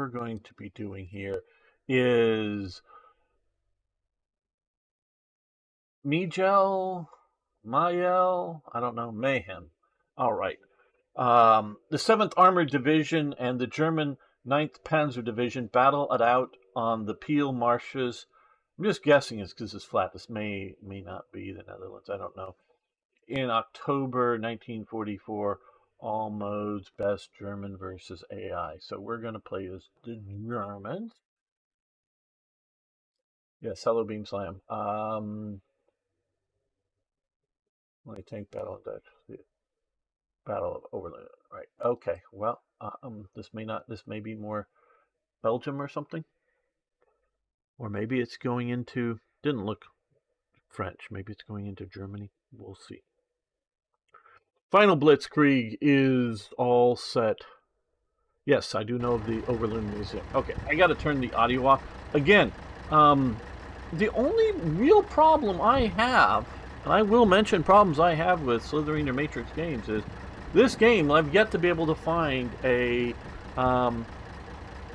going to be doing here is Mayjel, I don't know, Mayhem. All right. The 7th Armored Division and the German 9th Panzer Division battle it out on the Peel marshes. I'm just guessing it's because it's flat. This may not be the Netherlands. I don't know. In October 1944, all modes, best German versus AI. So we're going to play as the Germans. Yes, hello, Beam Slam. My tank battle and the Battle of Overland. Right. Okay. Well, this may be more Belgium or something, or maybe it's going into. Didn't look French. Maybe it's going into Germany. We'll see. Final Blitzkrieg is all set. Yes, I do know of the Overland Museum. Okay, I got to turn the audio off again. The only real problem I have, and I will mention problems I have with Slitherine or Matrix games, is this game I've yet to be able to find a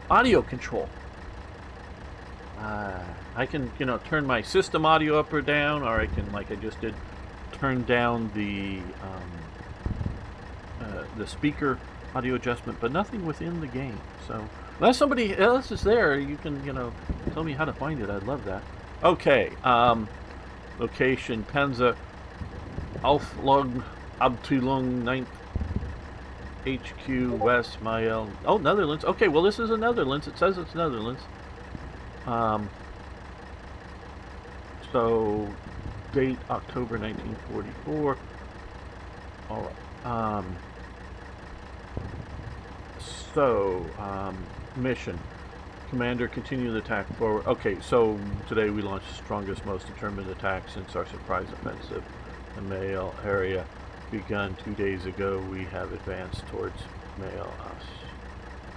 audio control. I can, turn my system audio up or down, or I can, like I just did, turn down the speaker audio adjustment, but nothing within the game. So unless somebody else is there, you can, tell me how to find it. I'd love that. Okay. Location: Penza, Auflog, Abteilung 9th HQ, West Meijel. Oh, Netherlands. Okay, well, this is the Netherlands. It says it's Netherlands. So date October 1944. All right. Mission. Commander, continue the attack forward. Okay, so today we launched the strongest, most determined attack since our surprise offensive. The Mayhem area begun 2 days ago. We have advanced towards Mayhem.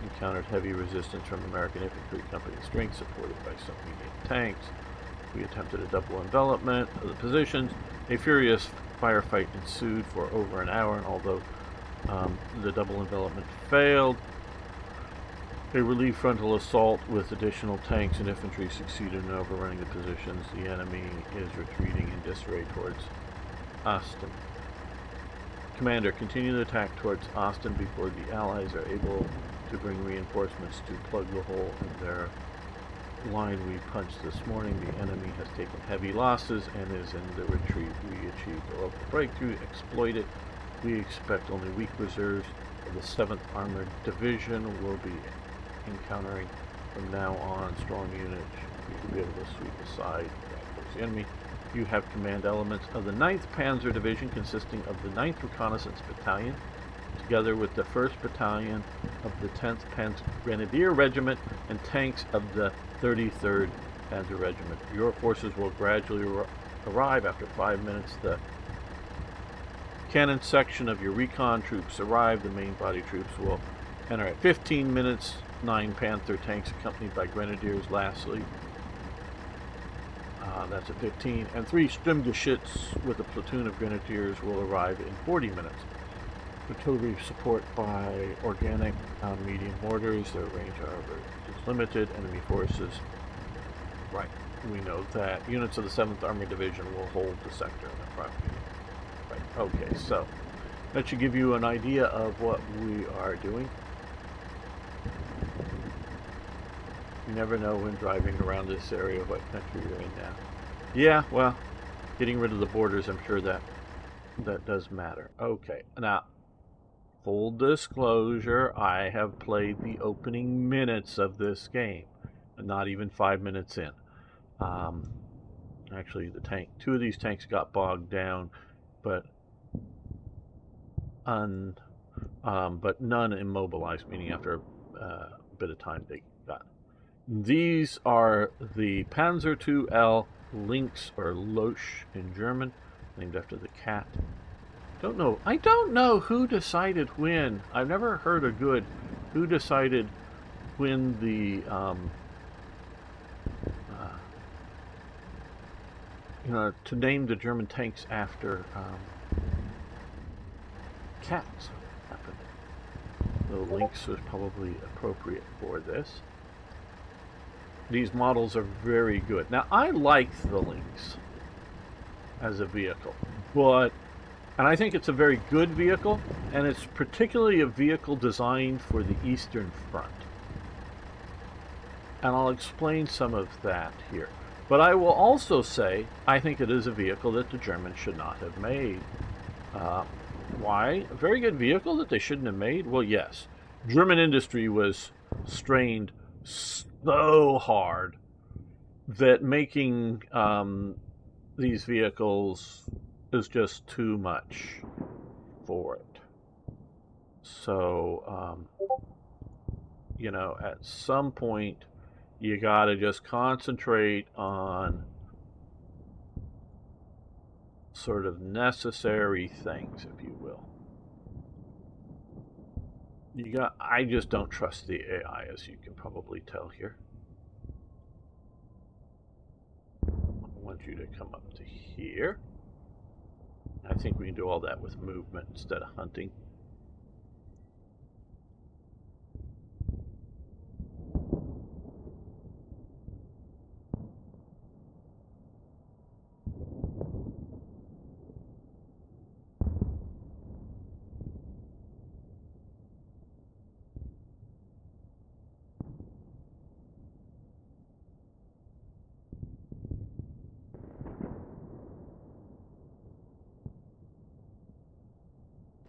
Encountered heavy resistance from American Infantry Company strength, supported by some medium tanks. We attempted a double envelopment of the positions. A furious firefight ensued for over an hour, and although the double envelopment failed, a relief frontal assault with additional tanks and infantry succeeded in overrunning the positions. The enemy is retreating in disarray towards Ostend. Commander, continue the attack towards Ostend before the Allies are able to bring reinforcements to plug the hole in their line we punched this morning. The enemy has taken heavy losses and is in the retreat. We achieved a local breakthrough, exploited. We expect only weak reserves of the 7th Armored Division will be encountering from now on. Strong units should be able to sweep aside towards the enemy. You have command elements of the 9th Panzer Division consisting of the 9th Reconnaissance Battalion, together with the 1st Battalion of the 10th Panzer Grenadier Regiment and tanks of the 33rd Panzer Regiment. Your forces will gradually arrive after 5 minutes. The cannon section of your recon troops arrive. The main body troops will enter at 15 minutes. 9 Panther tanks accompanied by Grenadiers. Lastly, that's at 15. And 3 Sturmgeschütz with a platoon of Grenadiers will arrive in 40 minutes. Artillery support by organic medium mortars. Their range, however, is limited. Enemy forces. Right. We know that units of the 7th Armored Division will hold the sector in the front. Right. Okay, so that should give you an idea of what we are doing. You never know when driving around this area what country you're in now. Yeah, well, getting rid of the borders, I'm sure that does matter. Okay, now, full disclosure, I have played the opening minutes of this game, not even 5 minutes in. Actually, two of these tanks got bogged down, but none immobilized, meaning after a bit of time they got. These are the Panzer IIL Lynx, or Losch in German, named after the cat. I don't know who decided when. I've never heard a good who decided when the to name the German tanks after cats happened. The Lynx was probably appropriate for this. These models are very good. Now, I like the Lynx as a vehicle, and I think it's a very good vehicle, and it's particularly a vehicle designed for the Eastern Front. And I'll explain some of that here. But I will also say I think it is a vehicle that the Germans should not have made. Why? A very good vehicle that they shouldn't have made? Well, yes. German industry was strained so hard that making these vehicles is just too much for it. So, you know, at some point, you gotta just concentrate on sort of necessary things, if you will. I just don't trust the AI, as you can probably tell here. I want you to come up to here. I think we can do all that with movement instead of hunting.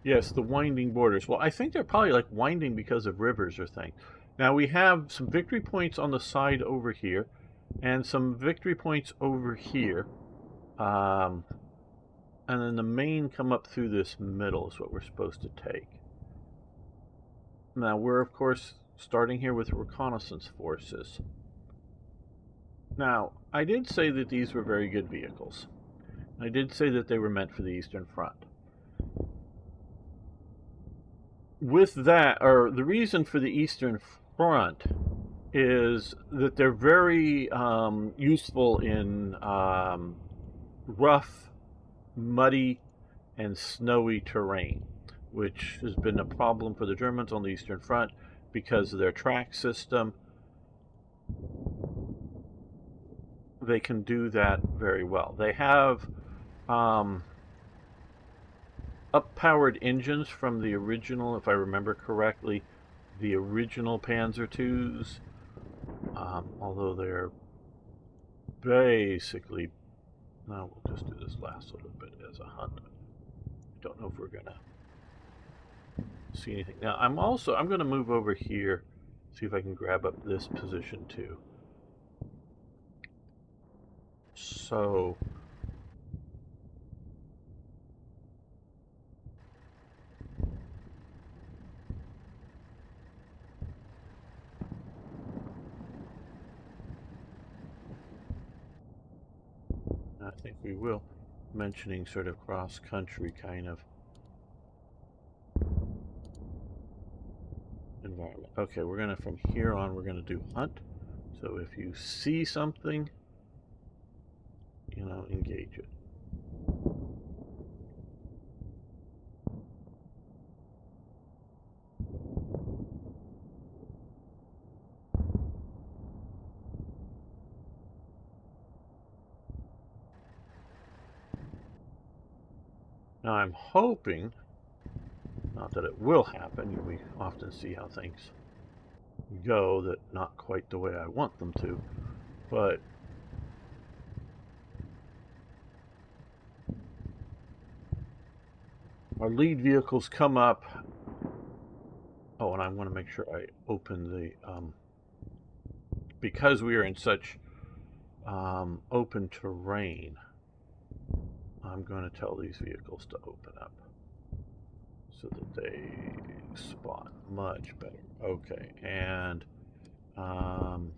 Yes, the winding borders. Well, I think they're probably like winding because of rivers or things. Now we have some victory points on the side over here, and some victory points over here. And then the main come up through this middle is what we're supposed to take. Now we're, of course, starting here with reconnaissance forces. Now, I did say that these were very good vehicles. I did say that they were meant for the Eastern Front. With that, or the reason for the Eastern Front is that they're very useful in rough, muddy, and snowy terrain, which has been a problem for the Germans on the Eastern Front because of their track system. They can do that very well. They have up-powered engines from the original, if I remember correctly, the original Panzer IIs, although they're basically... No, we'll just do this last little bit as a hunt. I don't know if we're going to see anything. Now, I'm going to move over here, see if I can grab up this position too. So... I think we will, mentioning sort of cross-country kind of environment. Okay, we're going to, from here on, we're going to do hunt. So if you see something, you know, engage it. Now I'm hoping, not that it will happen, we often see how things go that not quite the way I want them to, but our lead vehicles come up. Oh, and I want to make sure I open the, because we are in such open terrain, I'm going to tell these vehicles to open up so that they spot much better. Okay, and open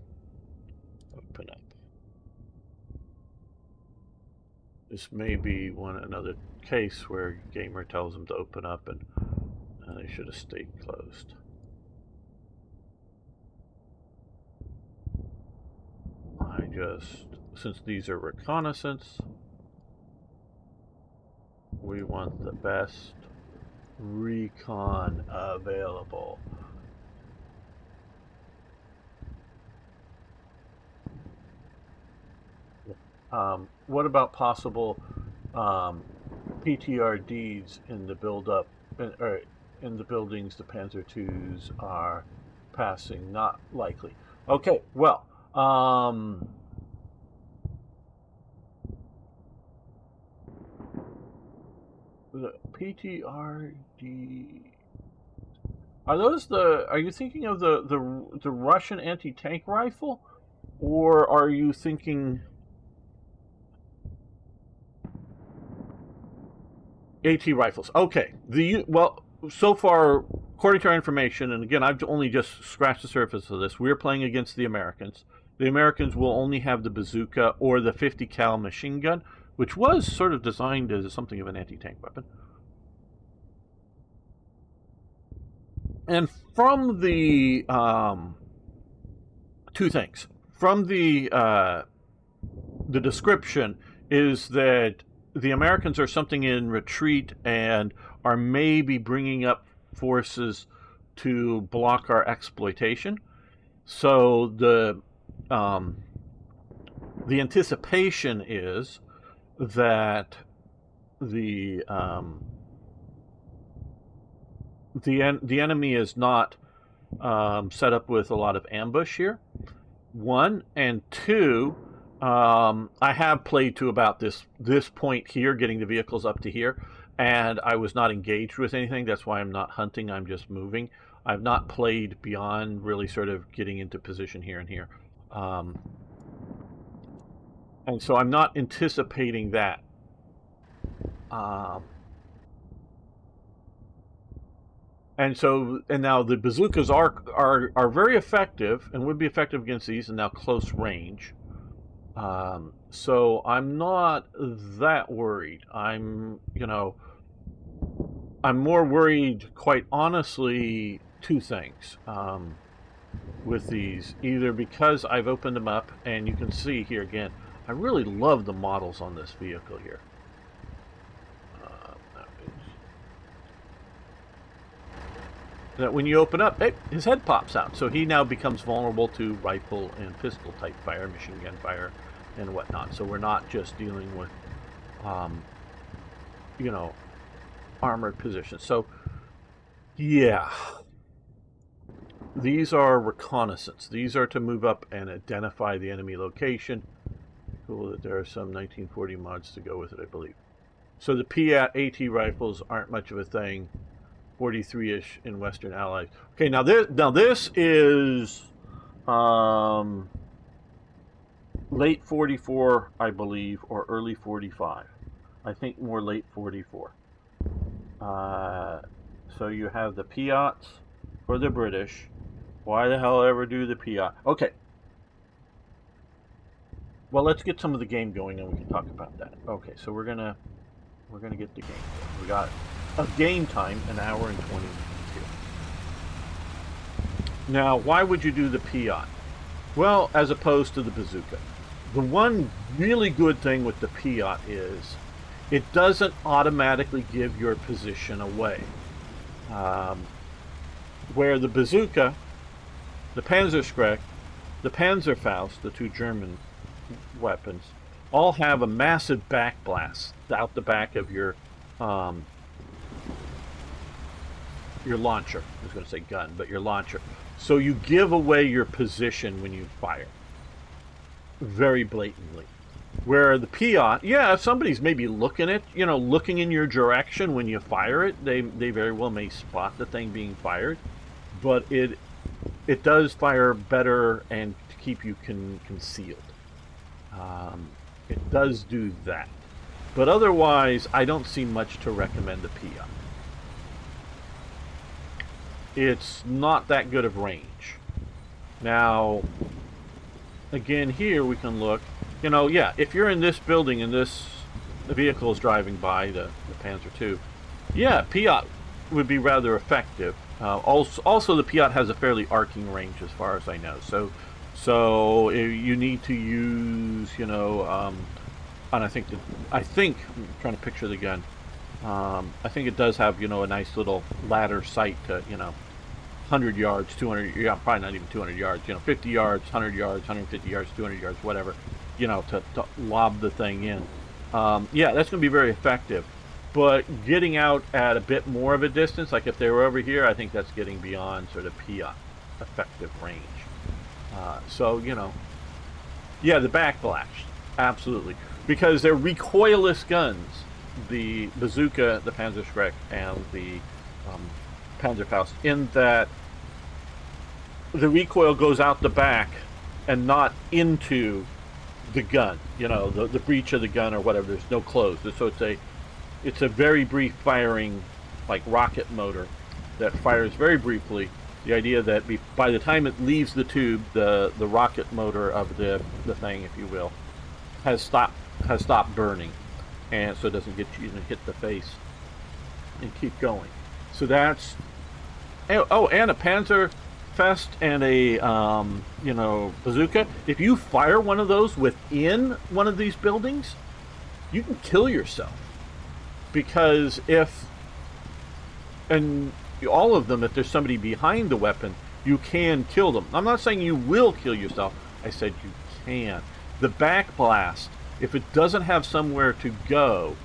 up. This may be another case where Gamer tells them to open up and they should have stayed closed. Since these are reconnaissance, we want the best recon available. What about possible PTRDs in the build-up, or in the buildings the Panzer IIs are passing? Not likely. Okay, well, the PTRD, are those the? Are you thinking of the Russian anti-tank rifle, or are you thinking AT rifles? Okay. Well, so far, according to our information, and again, I've only just scratched the surface of this. We're playing against the Americans. The Americans will only have the bazooka or the 50 cal machine gun, which was sort of designed as something of an anti-tank weapon. And from the two things from the description is that the Americans are something in retreat and are maybe bringing up forces to block our exploitation. So the anticipation is that the enemy is not set up with a lot of ambush here. One, and two, I have played to about this point here, getting the vehicles up to here, and I was not engaged with anything. That's why I'm not hunting, I'm just moving. I've not played beyond really sort of getting into position here and here. And so I'm not anticipating that. And now the bazookas are very effective and would be effective against these, and now close range. So I'm not that worried. I'm more worried, quite honestly, two things with these. Either because I've opened them up, and you can see here again, I really love the models on this vehicle here. That when you open up, his head pops out. So he now becomes vulnerable to rifle and pistol type fire, machine gun fire, and whatnot. So we're not just dealing with, armored positions. So, yeah. These are reconnaissance. These are to move up and identify the enemy location. Cool that there are some 1940 mods to go with it, I believe. So the AT rifles aren't much of a thing. 43-ish in Western Allies. Okay, now this is late 44, I believe, or early 45. I think more late 44. So you have the Piats for the British. Why the hell ever do the Piat? Okay. Well, let's get some of the game going, and we can talk about that. Okay, so we're gonna get the game going. We got a game time, an hour and 20 minutes here. Now, why would you do the Piat? Well, as opposed to the bazooka. The one really good thing with the Piat is it doesn't automatically give your position away. Where the bazooka, the Panzerschreck, the Panzerfaust, the two German weapons, all have a massive back blast out the back of your launcher. I was going to say gun, but your launcher. So you give away your position when you fire. Very blatantly. Where the Piat, yeah, if somebody's maybe looking in your direction when you fire it, they very well may spot the thing being fired. But it does fire better and to keep you concealed. It does do that. But otherwise, I don't see much to recommend the Piat. It's not that good of range. Now, again, here we can look. If you're in this building and the vehicle is driving by, the Panzer II, yeah, Piat would be rather effective. Also, the Piat has a fairly arcing range as far as I know. So you need to use, and I think I'm trying to picture the gun. I think it does have, a nice little ladder sight to, 100 yards, 200, yeah, probably not even 200 yards, 50 yards, 100 yards, 150 yards, 200 yards, whatever, to lob the thing in. Yeah, that's going to be very effective. But getting out at a bit more of a distance, like if they were over here, I think that's getting beyond sort of Piat effective range. So, yeah, the backblast, absolutely. Because they're recoilless guns. The bazooka, the Panzerschreck, and the Panzerfaust, in that the recoil goes out the back and not into the gun, the breech of the gun or whatever. There's no close. So it's a very brief firing, like rocket motor, that fires very briefly. The idea that by the time it leaves the tube, the rocket motor of the thing, if you will, has stopped burning, and so it doesn't get you to hit the face and keep going. So that's and a Panzerfest and a bazooka. If you fire one of those within one of these buildings, you can kill yourself, because all of them, if there's somebody behind the weapon, you can kill them. I'm not saying you will kill yourself. I said you can. The backblast, if it doesn't have somewhere to go,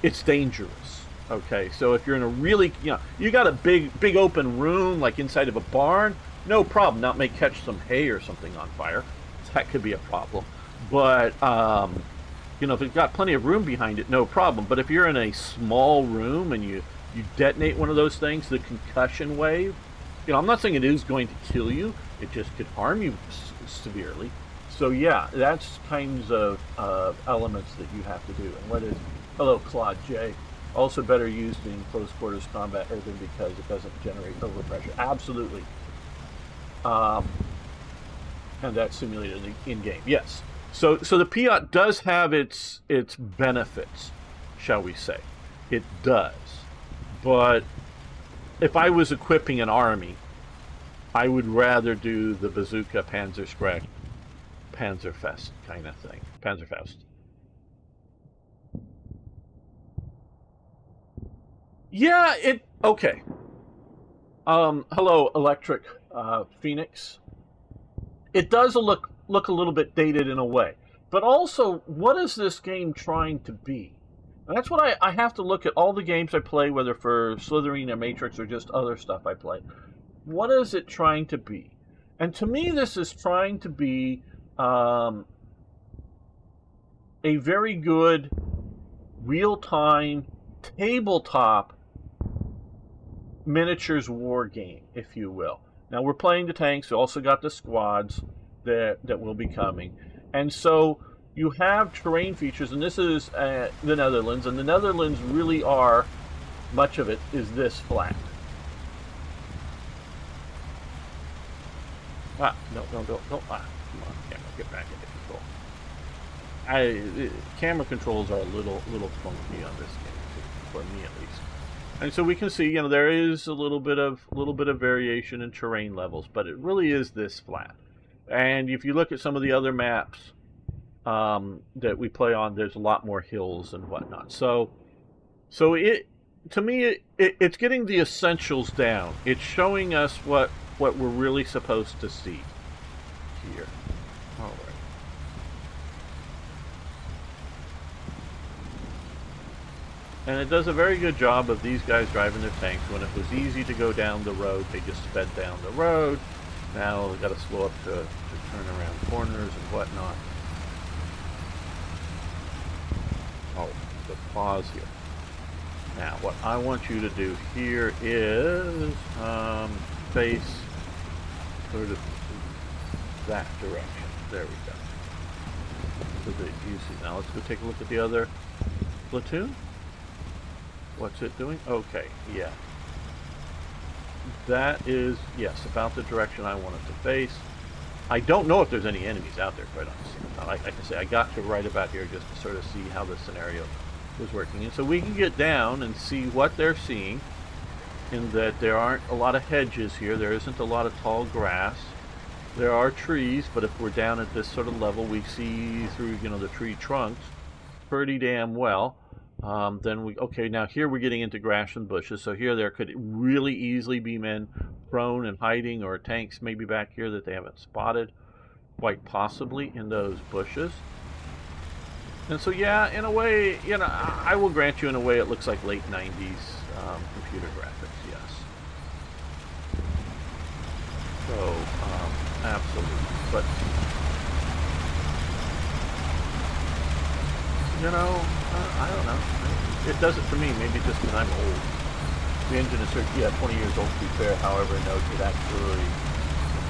it's dangerous. Okay, so if you're in a really, you got a big open room, like inside of a barn, no problem. Now it may catch some hay or something on fire. That could be a problem. But, if it's got plenty of room behind it, no problem. But if you're in a small room and you detonate one of those things, the concussion wave, I'm not saying it is going to kill you, it just could harm you severely. So yeah, that's kinds of elements that you have to do. And hello Claude J, also better used in close quarters combat urban because it doesn't generate overpressure. Absolutely. And that's simulated in game. Yes. So the Piat does have its benefits, shall we say. It does. But if I was equipping an army, I would rather do the bazooka, Panzerschreck, Panzerfest kind of thing. Panzerfaust. Yeah, okay. Hello, Electric Phoenix. It does look a little bit dated in a way. But also, what is this game trying to be? And that's what I have to look at all the games I play, whether for Slitherine or Matrix or just other stuff I play. What is it trying to be? And to me, this is trying to be a very good real-time tabletop miniatures war game, if you will. Now, we're playing the tanks. We also got the squads that will be coming. And so you have terrain features, and this is the Netherlands, and the Netherlands really are, much of it is this flat. No, don't. Come on, camera, get back into control. Camera controls are a little funky on this game, for me at least. And so we can see, there is a little bit of variation in terrain levels, but it really is this flat. And if you look at some of the other maps that we play on, there's a lot more hills and whatnot. So it, to me, it's getting the essentials down. It's showing us what we're really supposed to see here. All right. And it does a very good job of these guys driving their tanks. When it was easy to go down the road, they just sped down the road. Now they've got to slow up to turn around corners and whatnot. Oh, the pause here. Now, what I want you to do here is face sort of that direction. There we go. So that you see. Now let's go take a look at the other platoon. What's it doing? Okay, yeah. That is, yes, about the direction I want it to face. I don't know if there's any enemies out there, quite honestly. Like I say, I got to right about here just to sort of see how the scenario was working. And so we can get down and see what they're seeing, in that there aren't a lot of hedges here. There isn't a lot of tall grass. There are trees, but if we're down at this sort of level, we see through, the tree trunks pretty damn well. Then okay, now here we're getting into grass and bushes. So here there could really easily be men prone and hiding, or tanks maybe back here that they haven't spotted, quite possibly in those bushes. And so yeah, in a way, you know, I will grant you, in a way, it looks like late 90s computer graphics, yes. So, absolutely. But, you know, I don't know. It does it for me, maybe just because I'm old. The engine is, yeah, 20 years old to be fair. However, note it actually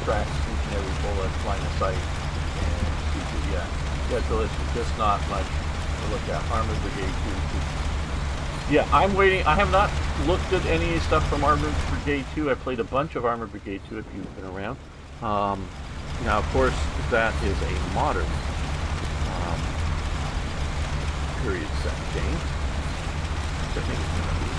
tracks each and every bullet, line of sight, and CP, yeah. Yeah, so it's just not much to look at. Armored Brigade 2. Yeah, I'm waiting. I have not looked at any stuff from Armored Brigade 2. I played a bunch of Armored Brigade 2 if you've been around. Now, of course, that is a modern period set game. I think it's going to be.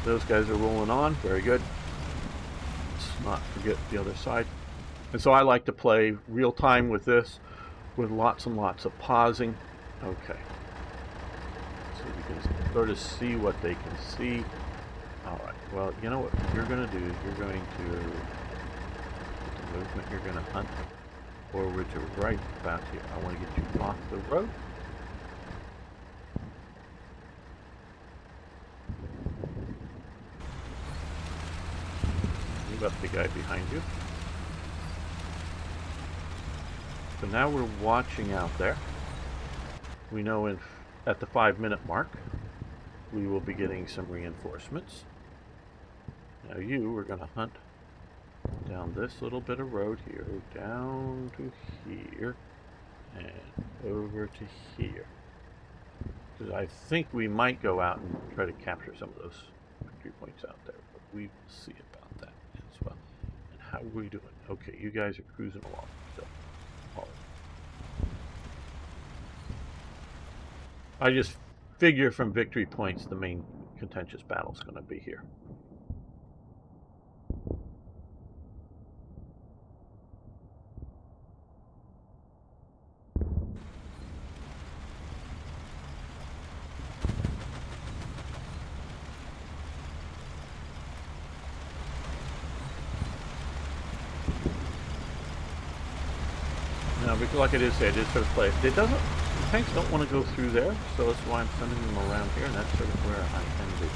Those guys are rolling on. Very good. Let's not forget the other side. And so I like to play real time with this, with lots and lots of pausing. Okay. So we can sort of see what they can see. All right. Well, you know what you're going to do is you're going to get the movement. You're going to hunt forward to right about here. I want to get you off the road. Up the guy behind you. So now we're watching out there. We know at the 5-minute mark we will be getting some reinforcements. Now we're going to hunt down this little bit of road here, down to here, and over to here. Because I think we might go out and try to capture some of those victory points out there, but we will see about that as well. And how are we doing? Okay, you guys are cruising along still. I just figure from victory points the main contentious battle is going to be here. Now, because like I did say, I did sort of play. It doesn't. The tanks don't want to go through there, so that's why I'm sending them around here, and that's sort of where I tend to.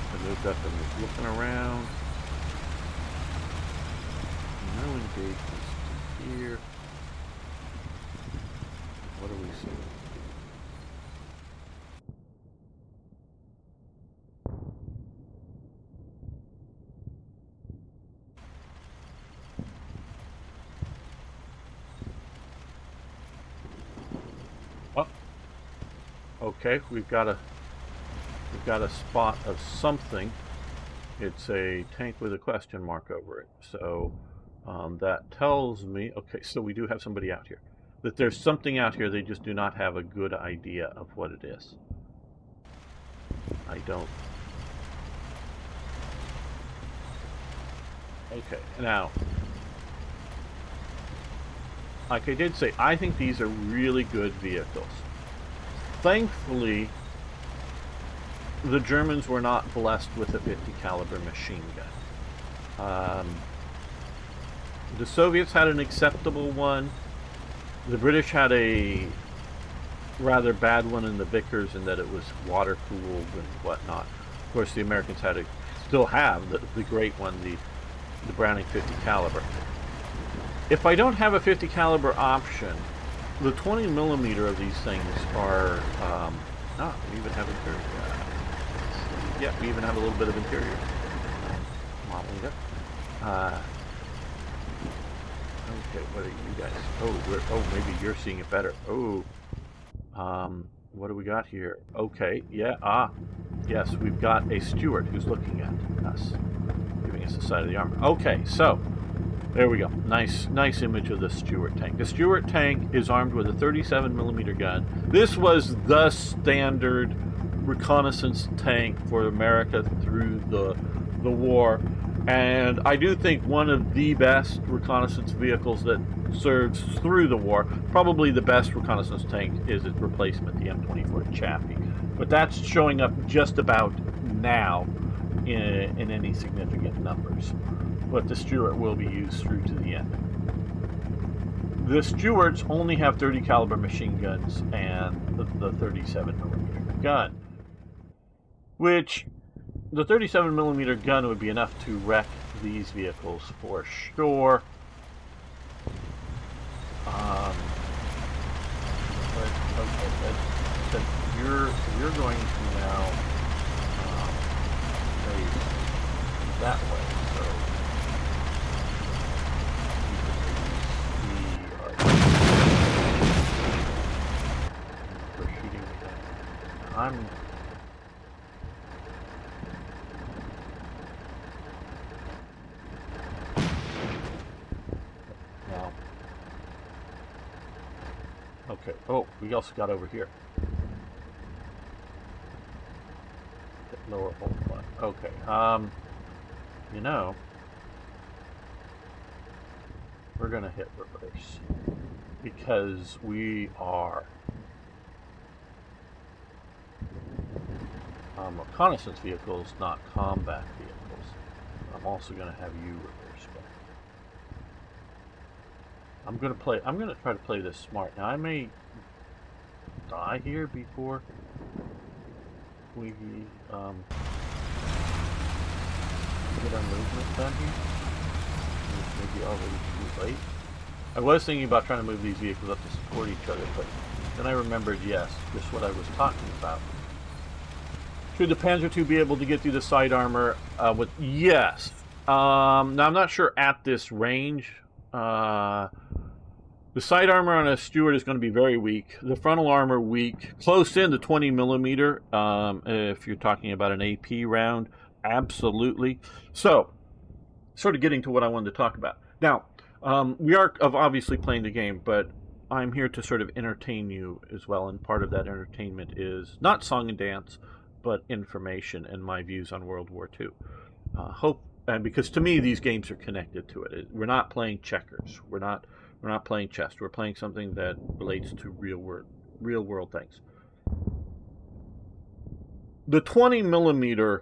I moved up and was looking around. No engagements to here. What are we seeing? Okay, we've got a spot of something. It's a tank with a question mark over it. So that tells me, okay, so we do have somebody out here. That there's something out here, they just do not have a good idea of what it is. I don't. Okay, now, like I did say, I think these are really good vehicles. Thankfully, the Germans were not blessed with a 50 caliber machine gun. The Soviets had an acceptable one. The British had a rather bad one in the Vickers, in that it was water cooled and whatnot. Of course, the Americans still have the great one, the Browning 50 caliber. If I don't have a 50 caliber option, the 20 millimeter of these things are, we even have interior. Yeah, we even have a little bit of interior modeling it. Okay, what are you guys? Oh, maybe you're seeing it better. Oh, what do we got here? Okay, yeah, yes, we've got a steward who's looking at us, giving us the side of the armor. Okay, so There we go. Nice image of the Stuart tank. The Stuart tank is armed with a 37mm gun. This was the standard reconnaissance tank for America through the war, and I do think one of the best reconnaissance vehicles that serves through the war. Probably the best reconnaissance tank is its replacement, the M24 Chaffee, but that's showing up just about now in any significant numbers. But the Stuart will be used through to the end. The Stuarts only have 30 caliber machine guns and the 37mm gun, which the 37mm gun would be enough to wreck these vehicles for sure. But okay, so you're going to now face that way, so you can see for shooting that. I'm now. Okay. Oh, we also got over here. Lower hold button. Okay. You know, we're gonna hit reverse because we are reconnaissance vehicles, not combat vehicles. I'm also gonna have you reverse back. I'm gonna try to play this smart. Now I may die here before we get our movement done here. Maybe already too late. I was thinking about trying to move these vehicles up to support each other, but then I remembered, yes, just what I was talking about. Should the Panzer II be able to get through the side armor with... Yes. Now, I'm not sure at this range. The side armor on a Stuart is going to be very weak. The frontal armor weak. Close in the 20mm, if you're talking about an AP round. Absolutely. So, sort of getting to what I wanted to talk about. Now, we are obviously playing the game, but I'm here to sort of entertain you as well, and part of that entertainment is not song and dance, but information and my views on World War II. And because to me these games are connected to it. We're not playing checkers. We're not playing chess. We're playing something that relates to real world things. The 20mm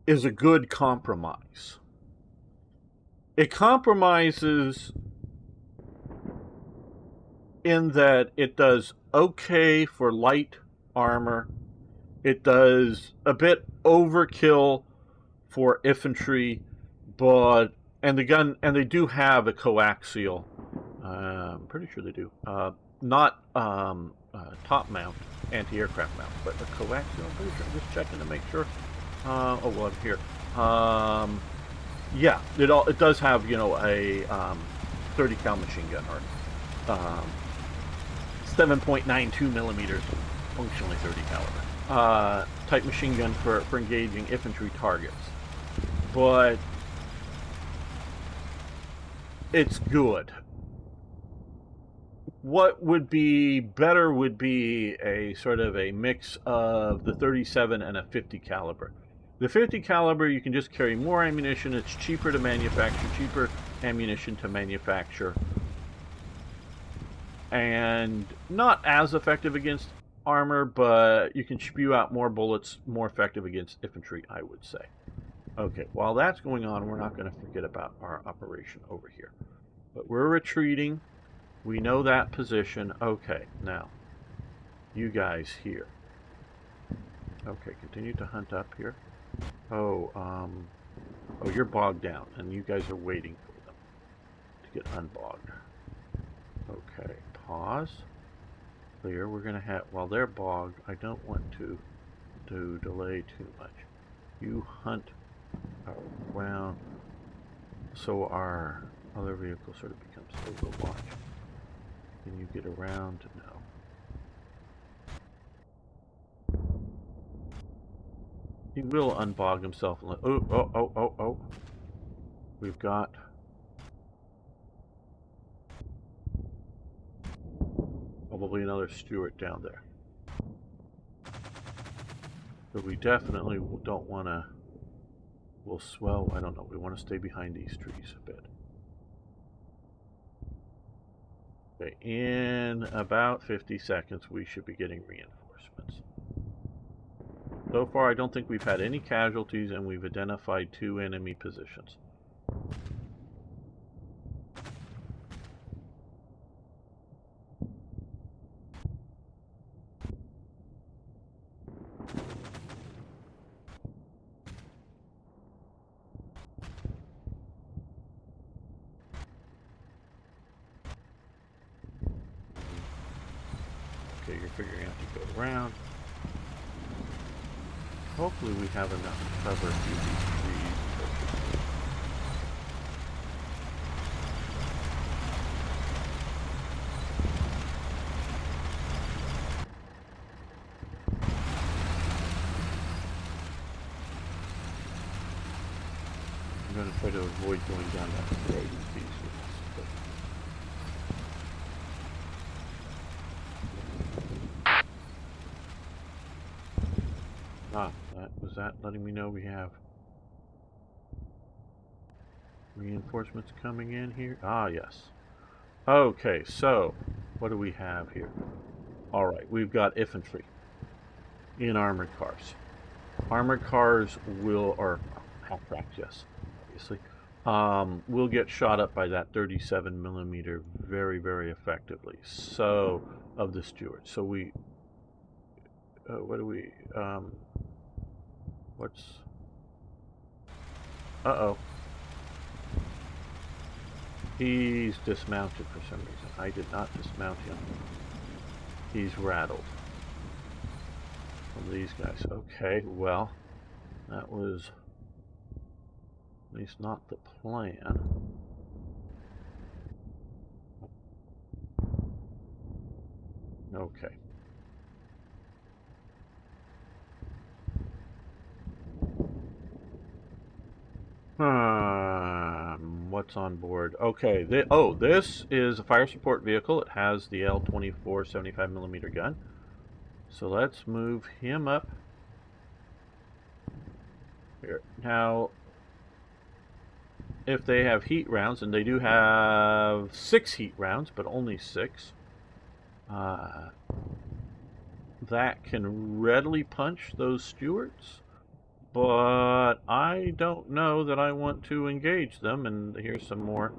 is a good compromise. It compromises in that it does okay for light armor. It does a bit overkill for infantry, but they do have a coaxial. I'm pretty sure they do. Not top mount, anti-aircraft mount, but a coaxial. I'm pretty sure. I'm just checking to make sure. Oh well, I'm here. Yeah, it does have, you know, a 30 cal machine gun, or 7.92mm, functionally 30 caliber. Type machine gun for engaging infantry targets. But it's good. What would be better would be a sort of a mix of the 37 and a 50 caliber. The 50 caliber, you can just carry more ammunition. It's cheaper to manufacture, cheaper ammunition to manufacture, and not as effective against armor, but you can spew out more bullets, more effective against infantry, I would say. Okay, while that's going on, we're not going to forget about our operation over here. But we're retreating. We know that position. Okay, now, you guys here. Okay, continue to hunt up here. Oh, you're bogged down, and you guys are waiting for them to get unbogged. Okay, pause. Clear. We're going to have, while they're bogged, I don't want to delay too much. You hunt around so our other vehicle sort of becomes overwatch. Can you get around? No. He will unbog himself. Oh. We've got probably another Stuart down there. But we definitely don't want to, we'll swell, I don't know, we want to stay behind these trees a bit. Okay, in about 50 seconds we should be getting reinforcements. So far I don't think we've had any casualties, and we've identified 2 enemy positions. Okay, you're figuring out to go around. Hopefully we have enough cover through these trees. I'm going to try to avoid going down that road with these ones. Was that letting me know we have reinforcements coming in here? Ah, yes. Okay, so what do we have here? All right, we've got infantry in armored cars. Armored cars will, or half-tracks, yes, obviously, will get shot up by that 37mm very, very effectively. So, of the Stuarts. So we, what do we, what's, uh-oh. He's dismounted for some reason. I did not dismount him. He's rattled from these guys. Okay, well, that was at least not the plan. Okay. What's on board? Okay, this is a fire support vehicle. It has the L-24 75mm gun. So let's move him up here. Now, if they have heat rounds, and they do have 6 heat rounds, but only 6, that can readily punch those Stuarts. But I don't know that I want to engage them. And here's some more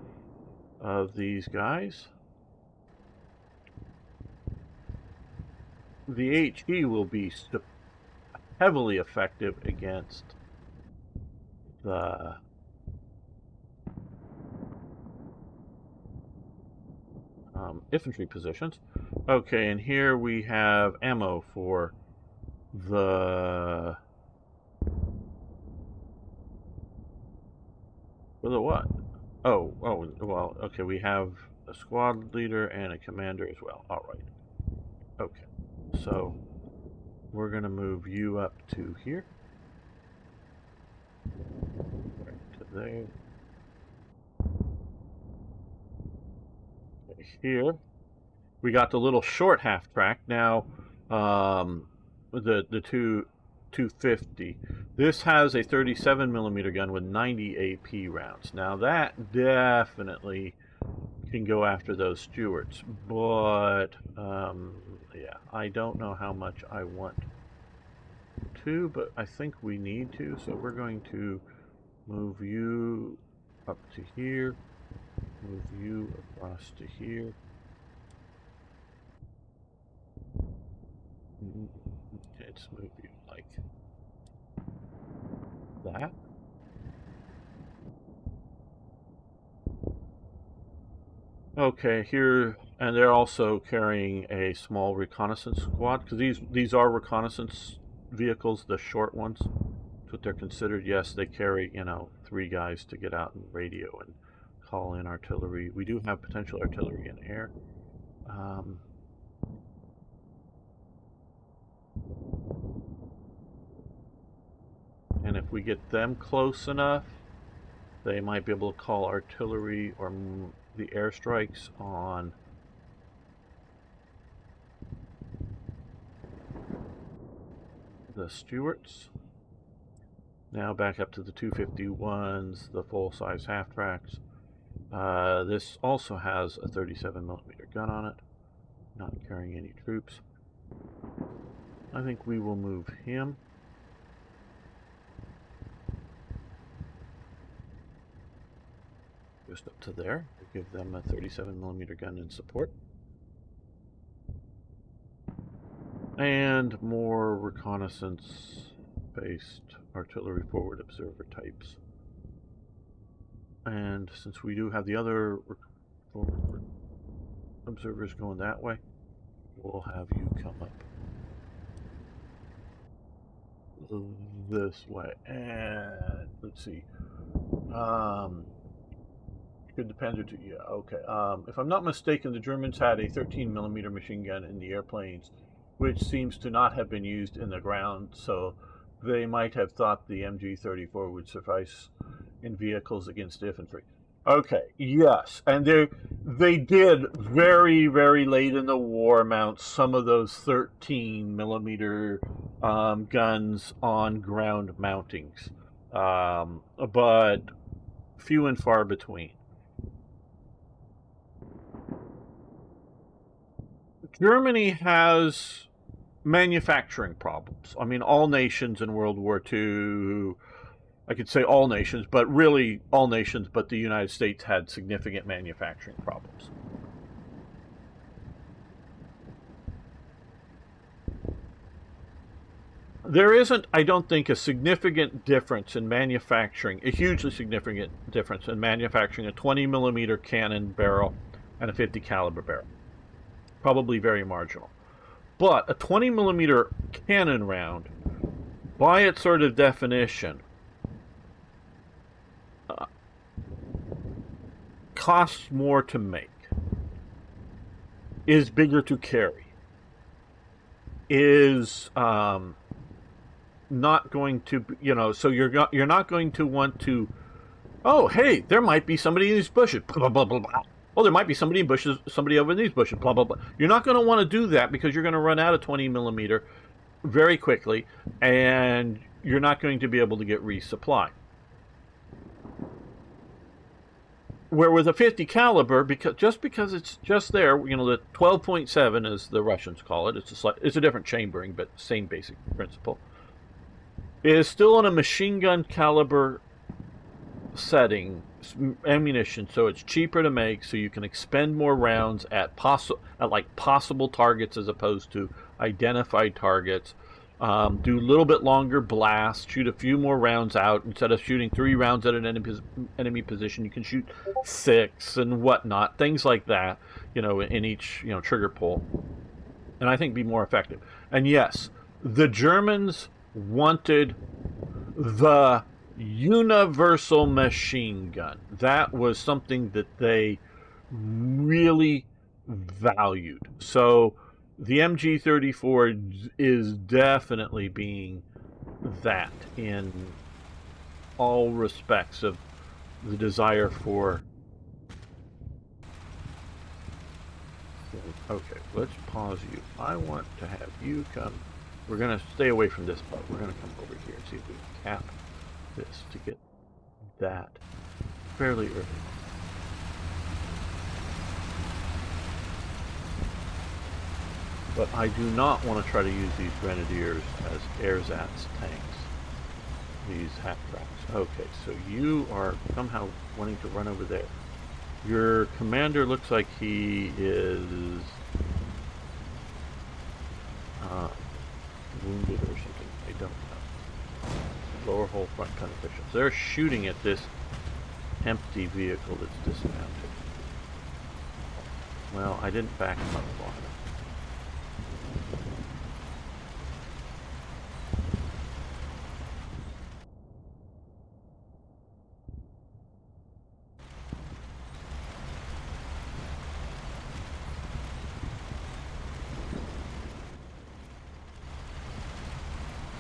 of these guys. The HE will be heavily effective against the infantry positions. Okay, and here we have ammo for the... For the what? Oh, well, okay, we have a squad leader and a commander as well. All right. Okay, so we're going to move you up to here. Right to there. Okay, here. We got the little short half track. Now, the 250. This has a 37mm gun with 90 AP rounds. Now that definitely can go after those Stuarts, but yeah, I don't know how much I want to, but I think we need to. So we're going to move you up to here, move you across to here. Let's move you like that. Okay, here, and they're also carrying a small reconnaissance squad, because these are reconnaissance vehicles, the short ones. That's what they're considered. Yes, they carry, 3 guys to get out and radio and call in artillery. We do have potential artillery in air. And if we get them close enough, They might be able to call artillery or the airstrikes on the Stuarts. Now back up to the 251s, the full-size half-tracks. This also has a 37mm gun on it, not carrying any troops. I think we will move him. Just up to there. We'll give them a 37mm gun in support. And more reconnaissance-based artillery forward observer types. And since we do have the other forward observers going that way, we'll have you come up this way. And let's see. Could depend or two. Yeah, okay. If I'm not mistaken, the Germans had a 13mm machine gun in the airplanes, which seems to not have been used in the ground, so they might have thought the MG-34 would suffice in vehicles against infantry. Okay, yes, and they did very, very late in the war mount some of those 13mm guns on ground mountings, but few and far between. Germany has manufacturing problems. I mean, all nations in World War II, I could say all nations, but really all nations but the United States had significant manufacturing problems. There isn't, I don't think, a significant difference in manufacturing, a hugely significant difference in manufacturing a 20mm cannon barrel and a 50 caliber barrel. Probably very marginal. But a 20mm cannon round, by its sort of definition, costs more to make, is bigger to carry, is not going to, so you're not going to want to, oh, hey, there might be somebody in these bushes, blah, blah, blah, blah. Oh, there might be somebody in bushes, somebody over in these bushes, blah, blah, blah. You're not going to want to do that because you're going to run out of 20mm very quickly, and you're not going to be able to get resupply. Where with a 50 caliber, because it's just there, the 12.7 as the Russians call it, it's a different chambering, but same basic principle, is still in a machine gun caliber setting, ammunition, so it's cheaper to make, so you can expend more rounds at possible targets as opposed to identified targets. Do a little bit longer blasts, shoot a few more rounds out. Instead of shooting 3 rounds at an enemy position, you can shoot 6 and whatnot, things like that, in each trigger pull, and I think be more effective. And yes, the Germans wanted the universal machine gun. That was something that they really valued. So the MG-34 is definitely being that in all respects of the desire for... Okay, let's pause you. I want to have you come... We're going to stay away from this part. We're going to come over here and see if we can cap this to get that fairly early. But I do not want to try to use these grenadiers as ersatz tanks, these half-tracks. Okay, so you are somehow wanting to run over there. Your commander looks like he is wounded or something. I don't know. Lower hull front penetrations. They're shooting at this empty vehicle that's dismounted. Well, I didn't back him up long enough.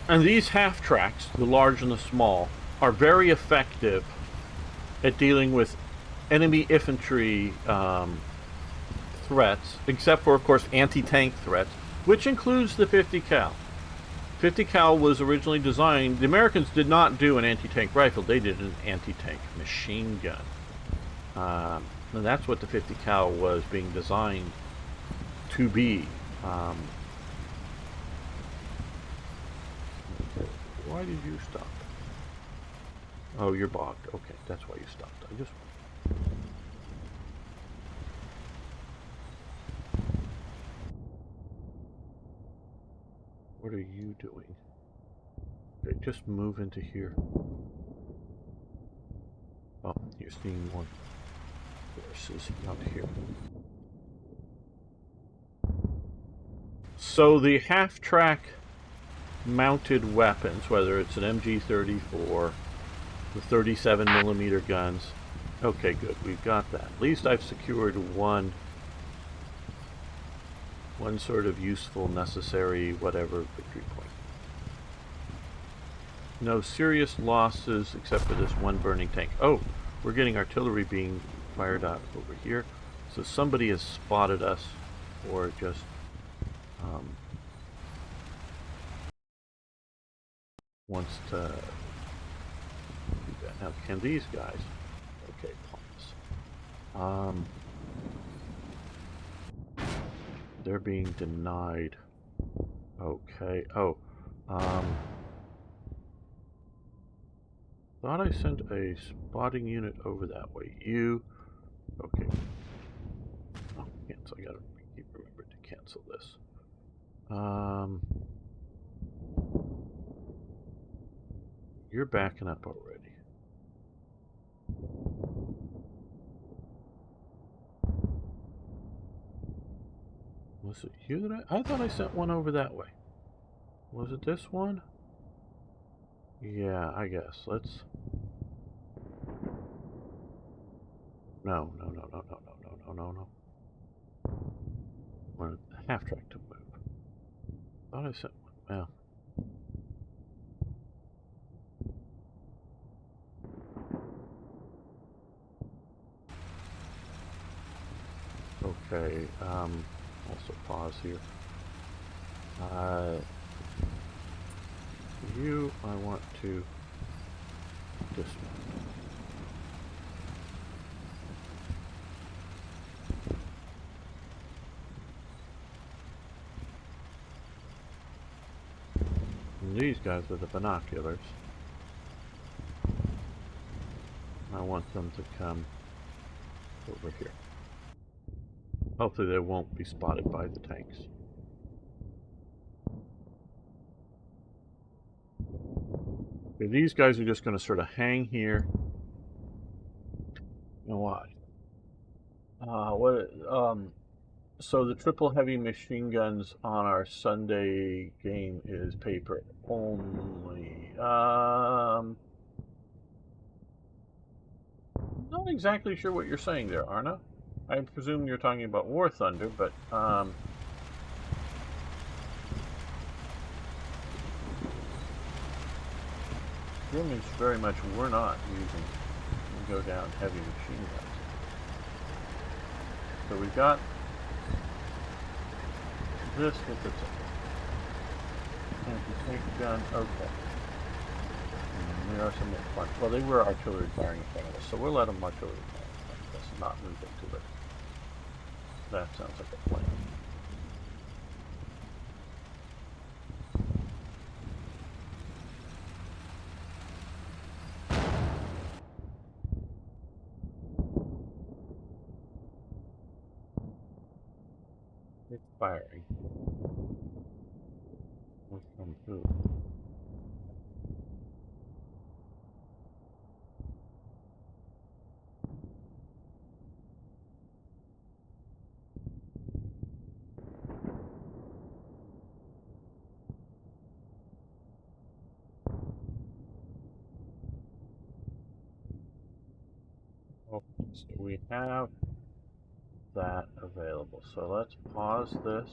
And these half-tracks, the large and the small, are very effective at dealing with enemy infantry threats, except for, of course, anti-tank threats, which includes the 50 cal. 50 cal was originally designed. The Americans did not do an anti-tank rifle; they did an anti-tank machine gun, and that's what the 50 cal was being designed to be. Why did you stop? Oh, you're bogged. Okay, that's why you stopped. I just... What are you doing? Okay, just move into here. Oh, you're seeing more forces out here. So the half-track mounted weapons, whether it's an MG34, the 37mm guns. Okay, good. We've got that. At least I've secured one sort of useful, necessary, whatever victory point. No serious losses except for this one burning tank. Oh, we're getting artillery being fired out over here. So somebody has spotted us, or just wants to do that. Now, can these guys... Okay, pause. They're being denied. Okay. Oh. Thought I sent a spotting unit over that way. You... Okay. Oh, cancel. I gotta keep remembering to cancel this. You're backing up already. Was it you that I thought I sent one over that way. Was it this one? Yeah, I guess. Let's... No. Want a half track to move. Thought I sent one. Well. Okay, also pause here. You, I want to dismount. And these guys are the binoculars. I want them to come over here. Hopefully they won't be spotted by the tanks. Okay, these guys are just going to sort of hang here. And watch. So the triple heavy machine guns on our Sunday game is paper only. Not exactly sure what you're saying there, Arna. I presume you're talking about War Thunder, but Germans very much were not using go down heavy machine guns. So we've got this with the anti-tank gun. Okay. And there are some more fun. Well, they were artillery firing in front of us, so we'll let them artillery fire in front of us, not move into it. That sounds like a plan. It's firing. What's come through? Oh, so we have that available. So let's pause this.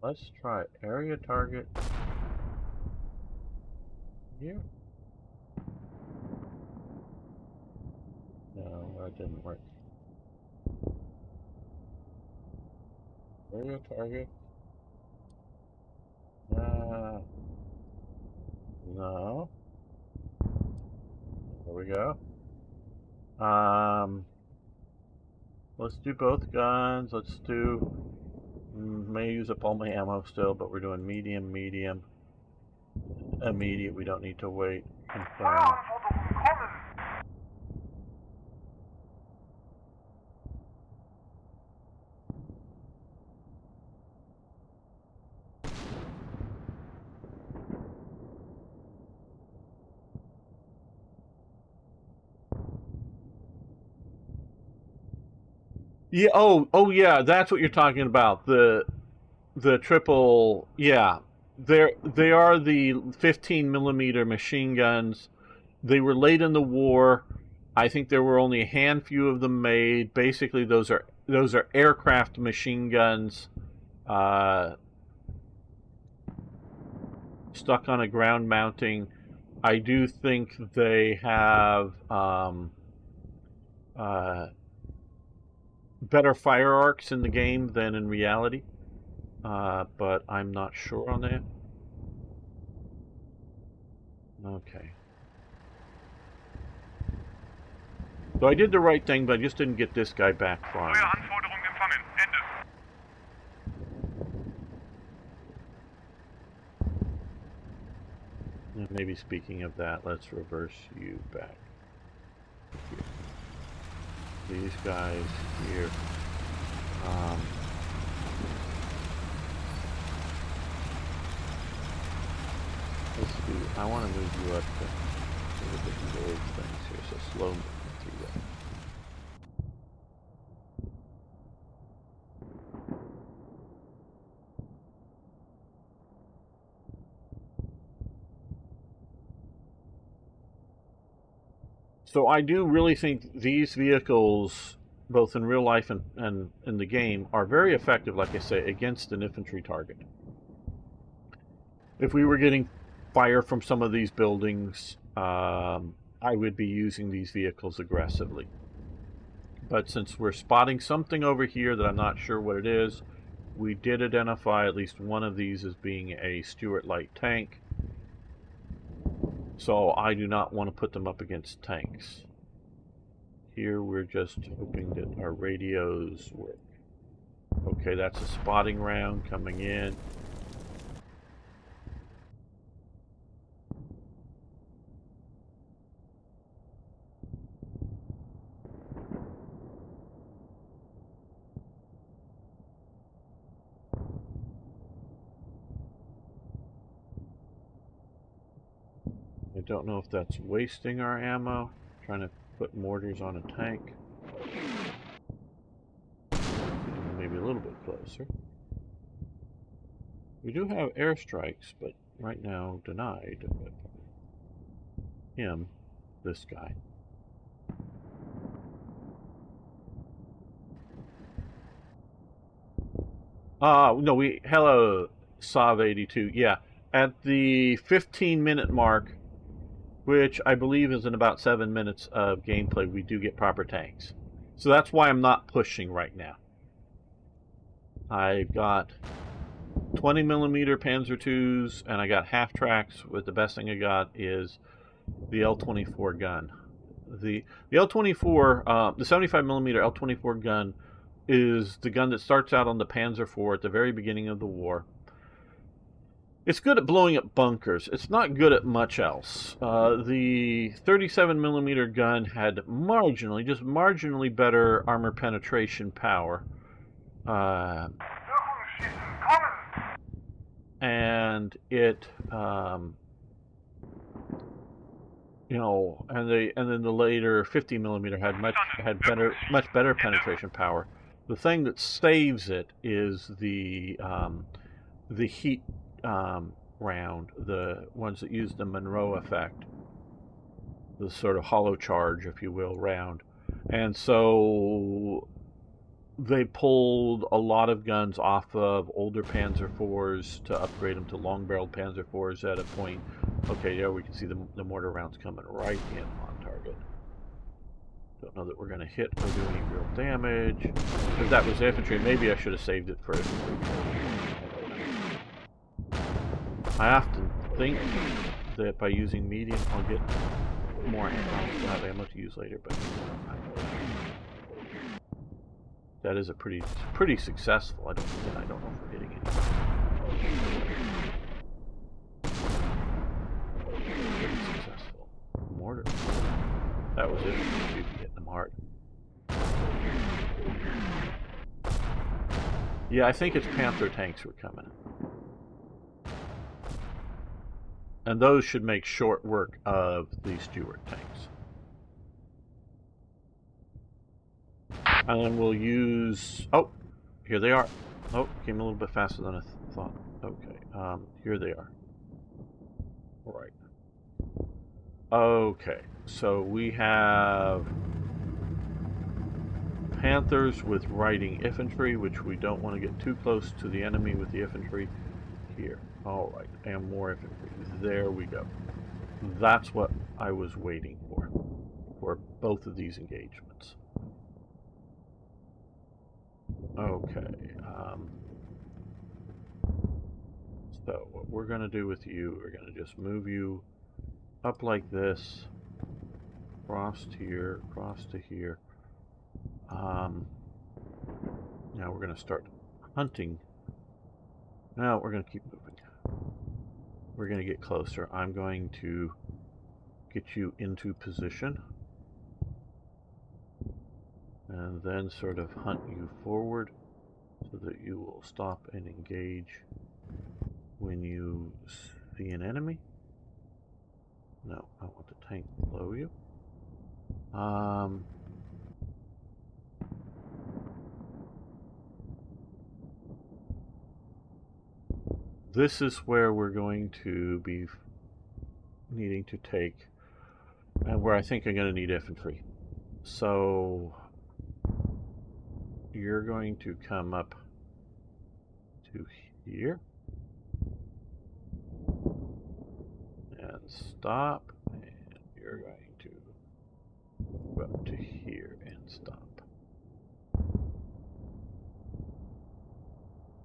Let's try area target here. No, that didn't work. Area target. No. There we go. Let's do both guns. Let's do. May use up all my ammo still, but we're doing medium, medium, immediate. We don't need to wait. Confirm. Yeah. Oh, yeah. That's what you're talking about. The triple. Yeah. They are the 15 millimeter machine guns. They were late in the war. I think there were only a handful of them made. Basically, those are aircraft machine guns, stuck on a ground mounting. I do think they have better fire arcs in the game than in reality, but I'm not sure on that. Okay. So I did the right thing, but I just didn't get this guy back far enough. And maybe speaking of that, let's reverse you back here. These guys here. Let's do. I want to move you up to look at these old things here. So slow movement through that. So I do really think these vehicles, both in real life and in the game, are very effective, like I say, against an infantry target. If we were getting fire from some of these buildings, I would be using these vehicles aggressively. But since we're spotting something over here that I'm not sure what it is, we did identify at least one of these as being a Stuart light tank. So I do not want to put them up against tanks. Here we're just hoping that our radios work. Okay, that's a spotting round coming in. I don't know if that's wasting our ammo, trying to put mortars on a tank. Maybe a little bit closer. We do have airstrikes, but right now denied. But him, this guy. No, hello, Sav 82. Yeah, at the 15-minute mark, which I believe is in about 7 minutes of gameplay, we do get proper tanks. So that's why I'm not pushing right now. I've got 20 millimeter Panzer IIs, and I got half tracks. With the best thing I got is the L24 gun. The L24, the 75 millimeter L24 gun is the gun that starts out on the Panzer IV at the very beginning of the war. It's good at blowing up bunkers. It's not good at much else. The 37 millimeter gun had just marginally better armor penetration power. And it, you know, and then the later 50 millimeter had much better penetration power. The thing that saves it is the heat round, the ones that use the Monroe effect, the sort of hollow charge, if you will, round. And so they pulled a lot of guns off of older Panzer IVs to upgrade them to long-barreled Panzer IVs at a point. Okay, yeah, we can see the mortar rounds coming right in on target. Don't know that we're going to hit or do any real damage. If that was infantry, maybe I should have saved it for infantry. I often think that by using medium, I'll get more ammo. I'll have ammo to use later, but that is a pretty successful. I don't know if we're hitting it. Pretty successful. Mortar. That was it. Hitting them hard. Yeah, I think it's Panther tanks were coming. And those should make short work of the Stuart tanks. And then we'll use... Oh, here they are. Oh, came a little bit faster than I thought. Okay, here they are. All right. Okay, so we have Panthers with riding infantry, which we don't want to get too close to the enemy with the infantry. Here. All right, and more infantry. There we go. That's what I was waiting for both of these engagements. Okay. So what we're going to do with you, we're going to just move you up like this, across to here, across to here. Now we're going to start hunting. Now we're going to keep moving. We're going to get closer. I'm going to get you into position and then sort of hunt you forward so that you will stop and engage when you see an enemy. No, I want the tank below you. This is where we're going to be needing to take, and where I think I'm going to need infantry. So you're going to come up to here and stop, and you're going to go up to here and stop.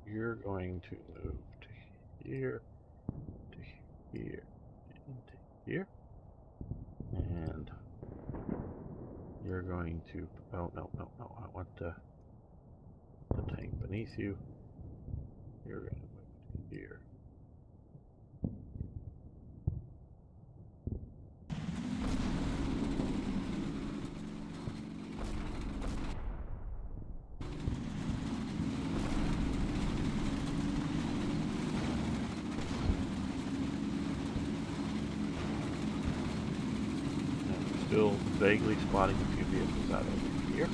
You're going to move to here, to here, and to here, and you're going to, oh no, I want the tank beneath you. You're going to move to here. Still vaguely spotting a few vehicles out over here.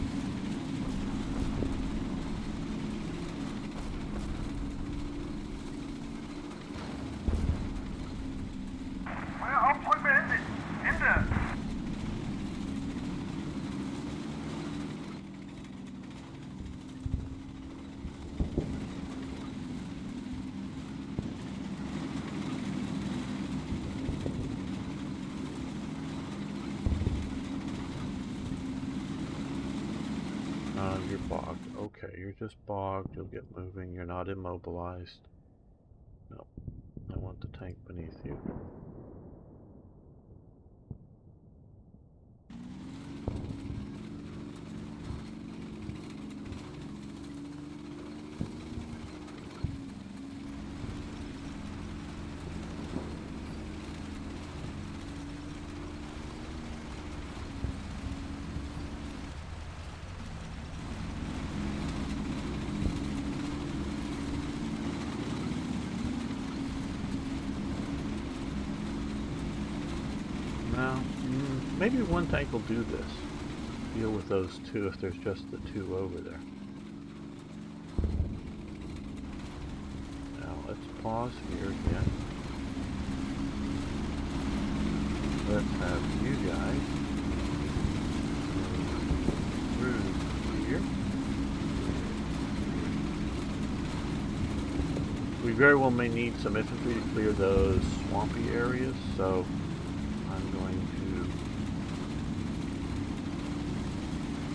You're bogged. Okay, you're just bogged. You'll get moving. You're not immobilized. No, I want the tank beneath you. Maybe one tank will do this. Deal with those two if there's just the two over there. Now let's pause here again. Let's have you guys move through here. very well may need some infantry to clear those swampy areas, so I'm going to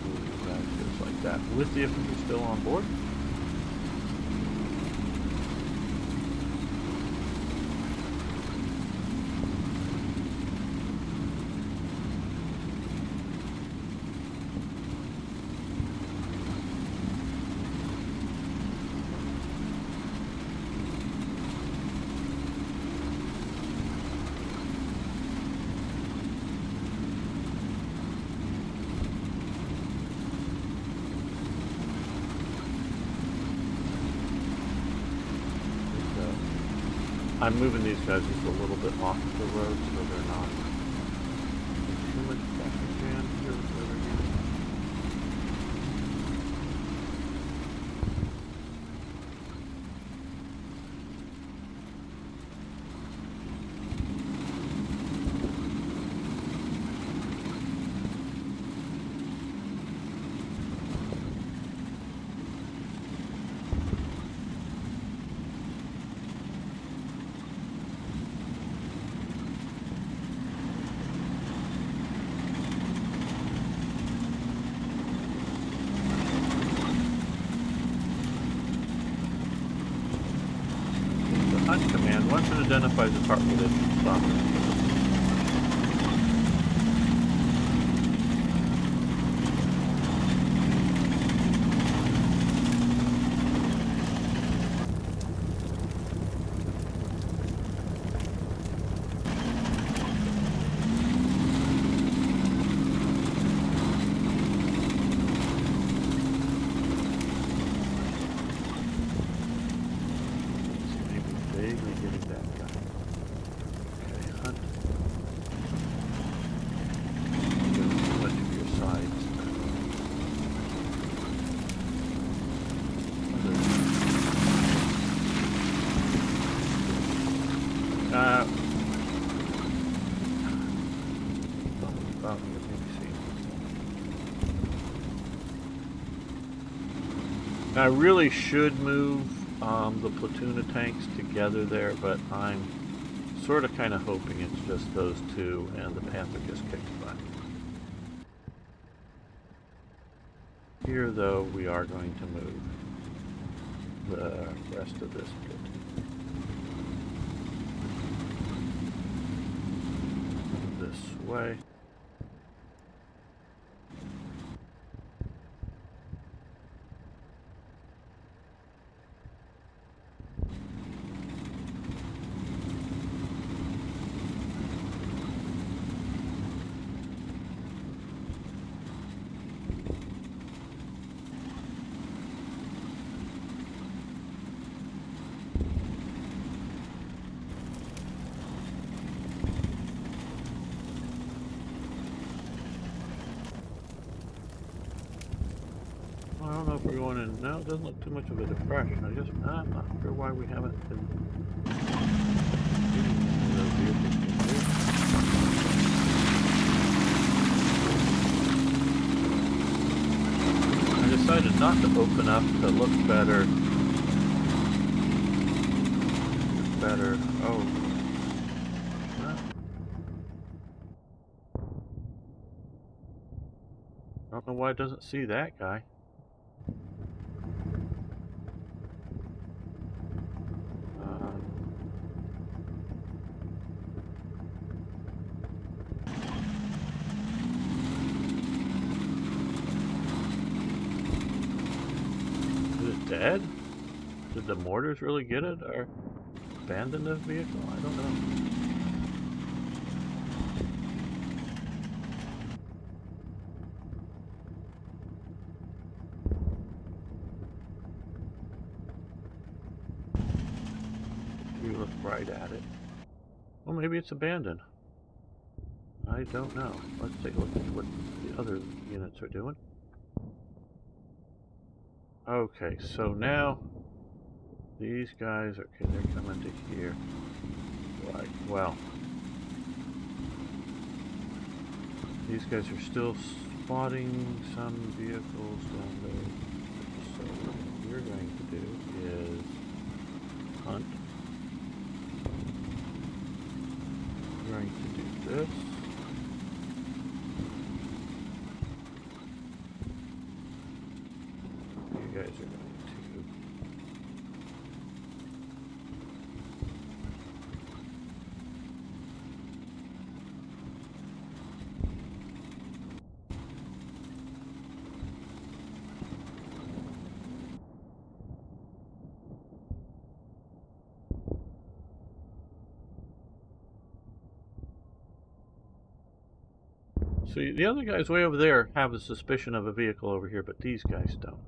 move that just like that with the infantry still on board. I'm moving these guys just a little bit off the road so they're not too much traffic jam here with the other units. Command, once it identifies a target, it should stop it. I really should move the platoon of tanks together there, but I'm sort of kind of hoping it's just those two and the Panther just kicks butt. Here, though, we are going to move the rest of this platoon this way. I don't know if we're going in. No, it doesn't look too much of a depression. I'm not sure why we haven't been getting any of those vehicles. I decided not to open up to look better. Oh. Huh? I don't know why it doesn't see that guy. Dead? Did the mortars really get it or abandon the vehicle? I don't know. You look right at it. Well, maybe it's abandoned. I don't know. Let's take a look at what the other units are doing. Okay, so now these guys are okay, they're coming to here. Right, well, these guys are still spotting some vehicles down there. So what we're going to do is hunt. I'm going to do this. You guys are going to... So the other guys way over there have a suspicion of a vehicle over here, but these guys don't.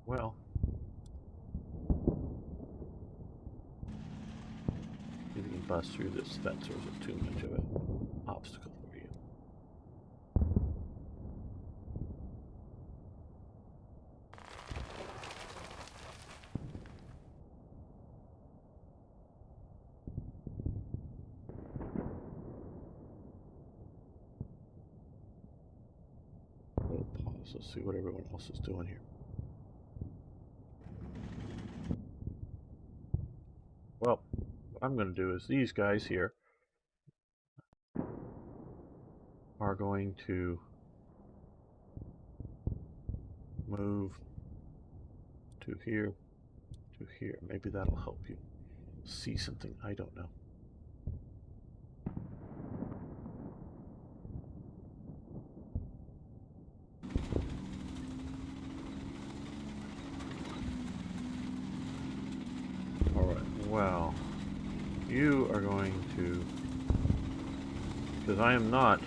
Well, if you can bust through this fence, or is it too much of an obstacle for you? Let's see what everyone else is doing here. Well, what I'm going to do is these guys here are going to move to here, to here. Maybe that'll help you see something. I don't know. Well, you are going to, because I am not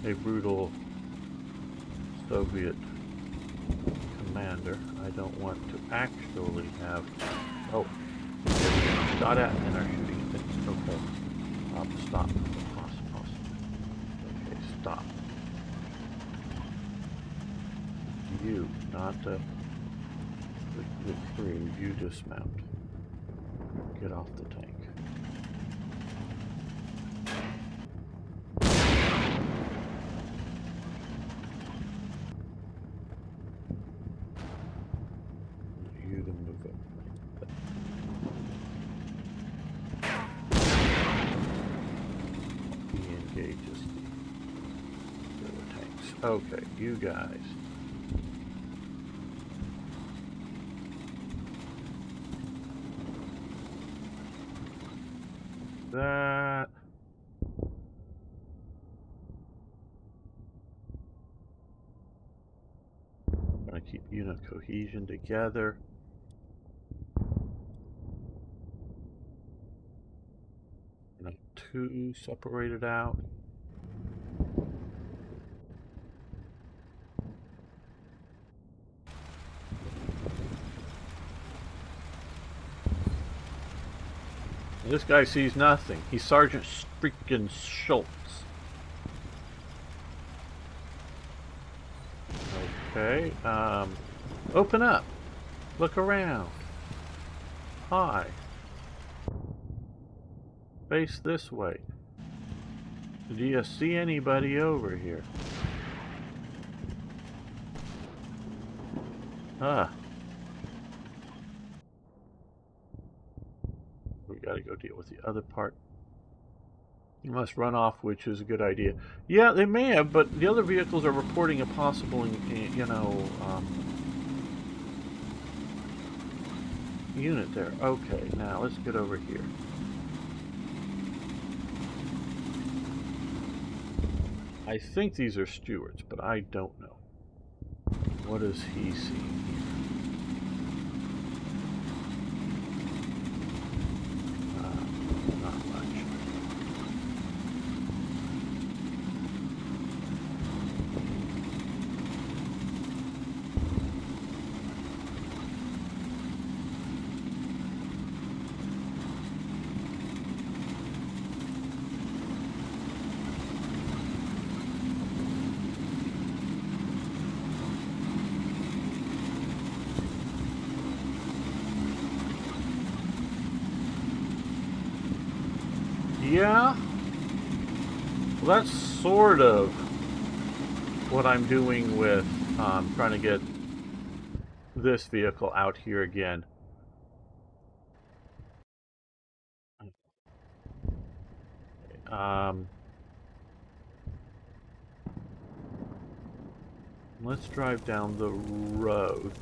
a brutal Soviet commander, I don't want to actually have, oh, they're getting shot at and are shooting at things. Okay, stop. Pause. Okay, stop. You, not the crew, you dismount. Get off the tank. You can move up. He engages the other tanks. Okay, you guys. That I'm gonna keep unit cohesion together. Not too separated out. This guy sees nothing. He's Sergeant freaking Schultz. Okay, open up. Look around. Hi. Face this way. Do you see anybody over here? Ah. We gotta go deal with the other part. You must run off, which is a good idea. Yeah, they may have, but the other vehicles are reporting a possible, you know, unit there. Okay, now let's get over here. I think these are stewards, but I don't know. What does he see here? Not much. Yeah, well, that's sort of what I'm doing with trying to get this vehicle out here again. Let's drive down the road.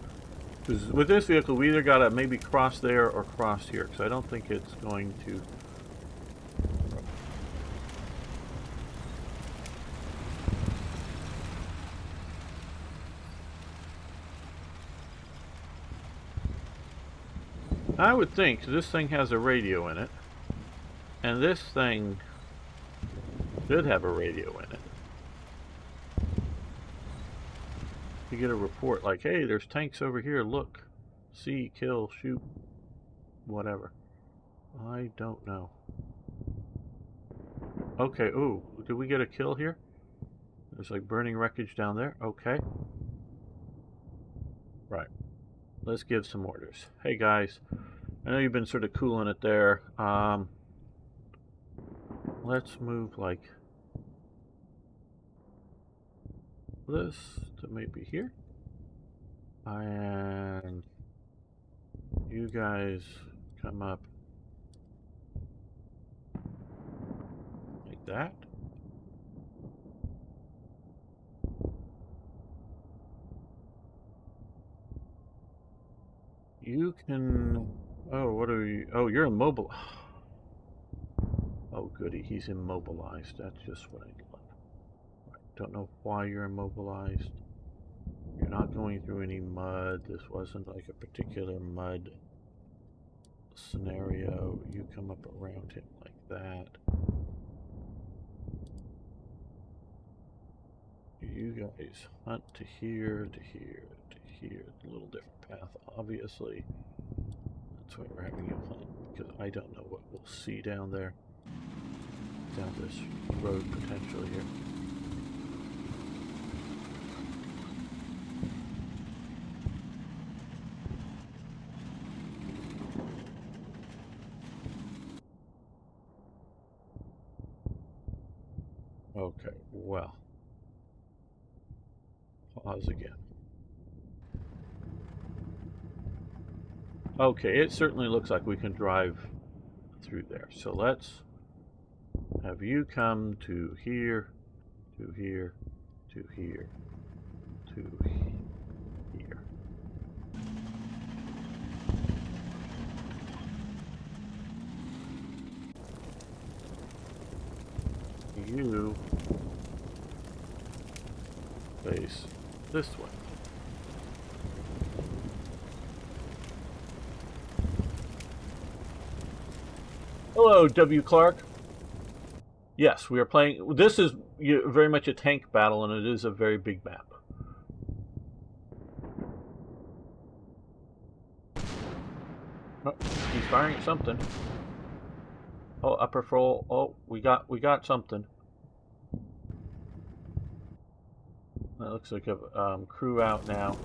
Because with this vehicle, we either gotta maybe cross there or cross here, because I don't think it's going to... I would think this thing has a radio in it, and this thing should have a radio in it. You get a report like, hey, there's tanks over here, look, see, kill, shoot, whatever. I don't know. Okay, ooh, did we get a kill here? There's like burning wreckage down there. Okay. Right. Let's give some orders. Hey guys, I know you've been sort of cooling it there. Let's move like this to maybe here. And you guys come up like that. You can... Oh, what are you... Oh, you're immobile. Oh, goody. He's immobilized. That's just what I love. Don't know why you're immobilized. You're not going through any mud. This wasn't like a particular mud scenario. You come up around him like that. You guys hunt to here, to here, to here. A little different path, obviously. That's why we're having you hunt, because I don't know what we'll see down there. Down this road potentially here. Okay, well. Pause again. Okay, it certainly looks like we can drive through there. So let's have you come to here, to here, to here, to here. You face this way. Hello, W. Clark. Yes, we are playing. This is very much a tank battle, and it is a very big map. Oh, he's firing at something. Oh, upper full. Oh, we got something. That looks like a crew out now.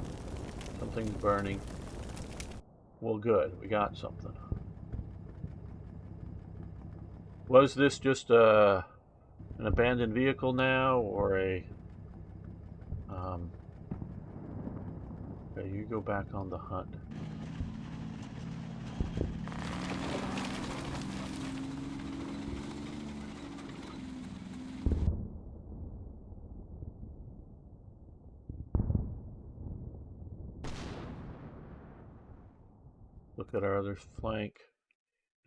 Something's burning. Well, good. We got something. Was this just an abandoned vehicle now, or a... Okay, you go back on the hunt. Look at our other flank.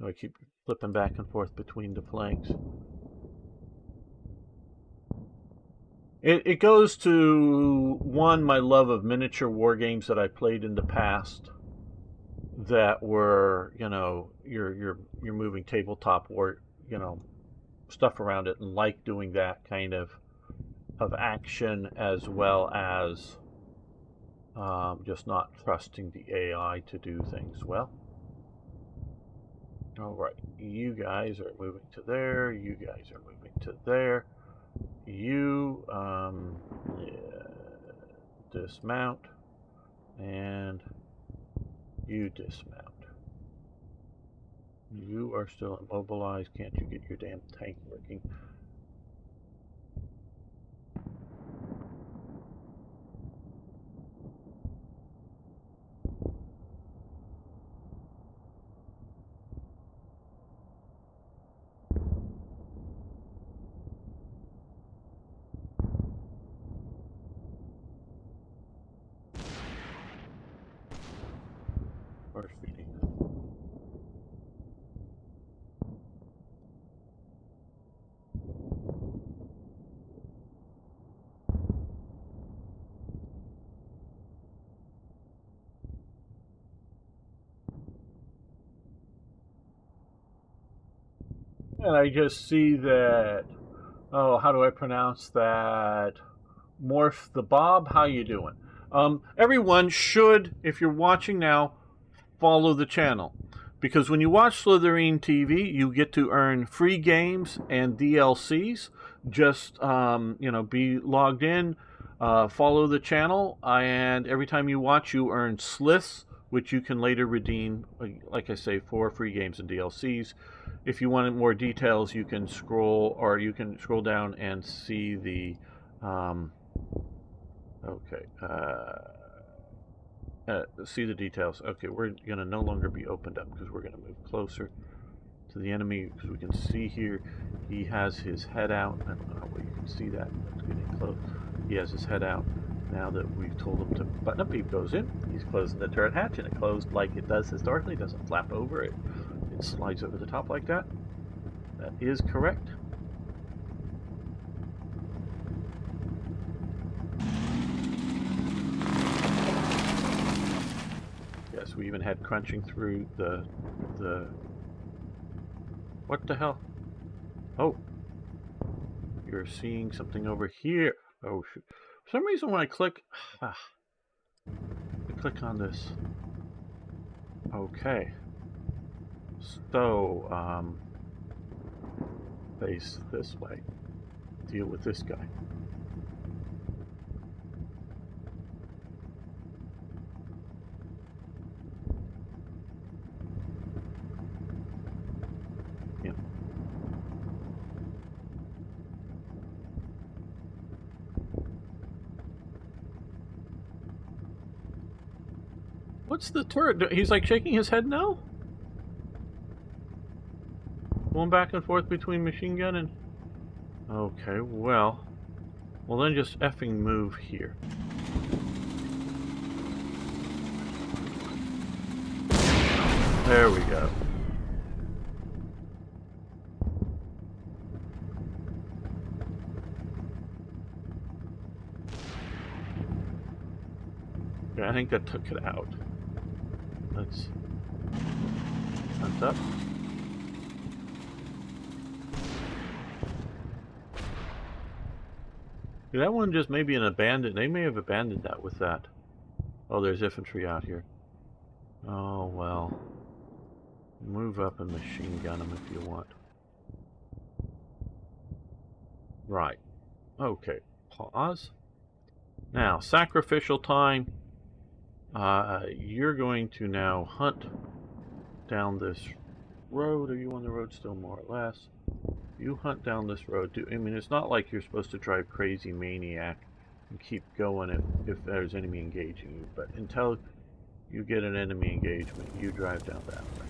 I keep flipping back and forth between the flanks. It goes to, one, my love of miniature war games that I played in the past that were, you know, you're moving tabletop war, you know, stuff around it, and like doing that kind of action, as well as just not trusting the AI to do things well. All right, you guys are moving to there. You guys are moving to there. You dismount, and you dismount. You are still immobilized. Can't you get your damn tank working? force feeding. And I just see that, oh, how do I pronounce that? Morph the Bob, how you doing? Everyone should, if you're watching now, follow the channel. Because when you watch Slitherine TV, you get to earn free games and DLCs. Just, be logged in, follow the channel, and every time you watch, you earn sliths, which you can later redeem, like I say, for free games and DLCs. If you want more details, you can scroll down and see the, see the details. Okay, we're going to no longer be opened up because we're going to move closer to the enemy, because we can see here he has his head out. I don't know how well you can see that. It's getting close. He has his head out. Now that we've told him to button up, he goes in. He's closing the turret hatch, and it closed like it does historically. It doesn't flap over it. It slides over the top like that. That is correct. Yes, we even had crunching through the what the hell? Oh, you're seeing something over here. Oh shoot. For some reason when I click on this. Okay. So, face this way. Deal with this guy. Yeah. What's the turret? He's like shaking his head no? Going back and forth between machine gun and... Okay, well then just effing move here. There we go. Yeah, I think that took it out. Let's hunt up. That one just may be an abandoned. They may have abandoned that with that. Oh, there's infantry out here. Oh, well. Move up and machine gun them if you want. Right. Okay. Pause. Now, sacrificial time. You're going to now hunt down this road. Are you on the road still, more or less? You hunt down this road. I mean, it's not like you're supposed to drive crazy maniac and keep going if there's enemy engaging you, but until you get an enemy engagement, you drive down that way.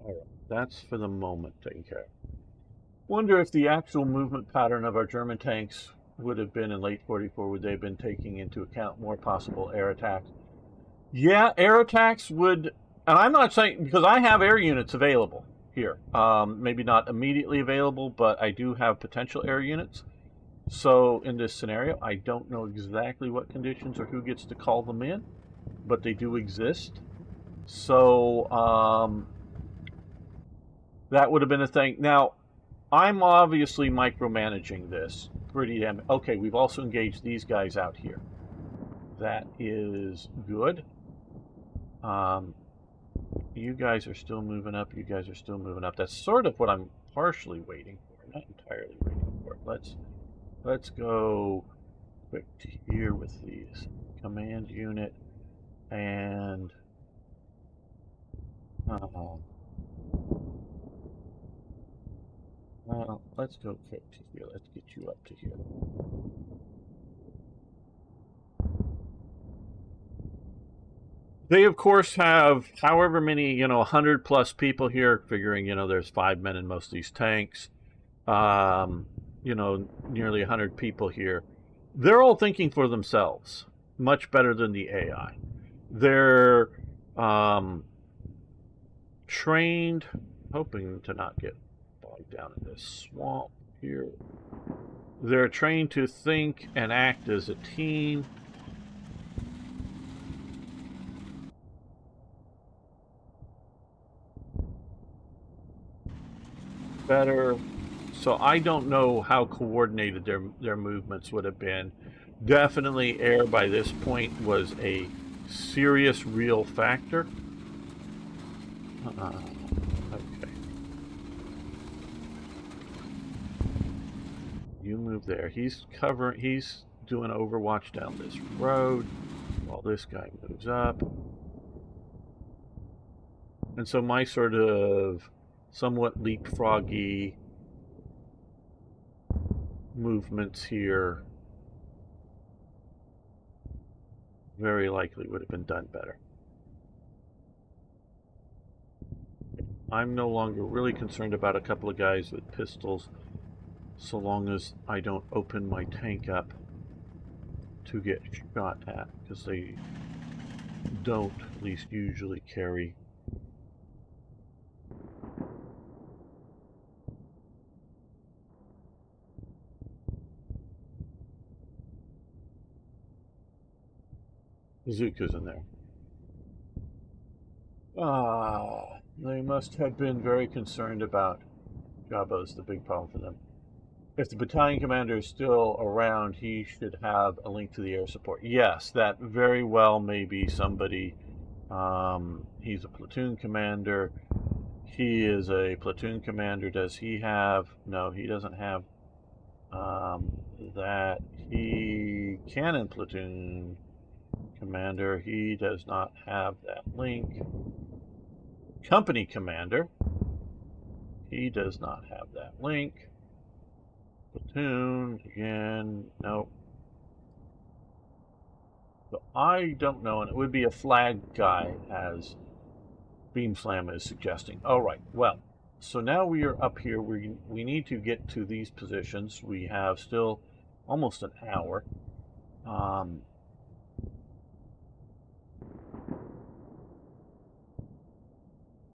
Alright, that's for the moment taken care of. Wonder if the actual movement pattern of our German tanks would have been in late 44, would they have been taking into account more possible air attacks? Yeah, air attacks would, and I'm not saying, because I have air units available here. Maybe not immediately available, but I do have potential air units. So in this scenario, I don't know exactly what conditions or who gets to call them in, but they do exist. So that would have been a thing. Now, I'm obviously micromanaging this pretty damn... Okay, we've also engaged these guys out here. That is good. You guys are still moving up. You guys are still moving up. That's sort of what I'm partially waiting for. Not entirely waiting for. Let's go quick to here with these. Command unit and... well, let's go quick to here. Let's get you up to here. They, of course, have however many, 100 plus people here, figuring, there's 5 men in most of these tanks, nearly 100 people here. They're all thinking for themselves, much better than the AI. They're trained, hoping to not get bogged down in this swamp here. They're trained to think and act as a team. Better. So I don't know how coordinated their movements would have been. Definitely air by this point was a serious real factor. Okay. You move there. He's doing overwatch down this road while this guy moves up. And so my sort of somewhat leapfroggy movements here very likely would have been done better. I'm no longer really concerned about a couple of guys with pistols, so long as I don't open my tank up to get shot at, because they don't, at least usually, carry bazookas in there. They must have been very concerned about Jabba's the big problem for them. If the battalion commander is still around, he should have a link to the air support. Yes, that very well may be somebody. He's a platoon commander. He is a platoon commander. Does he have... No, he doesn't have that. He cannon platoon commander. He does not have that link. Company commander. He does not have that link. Platoon, again, nope. So I don't know, and it would be a flag guy, as Beam Slam is suggesting. All right, well, so now we are up here. We need to get to these positions. We have still almost an hour.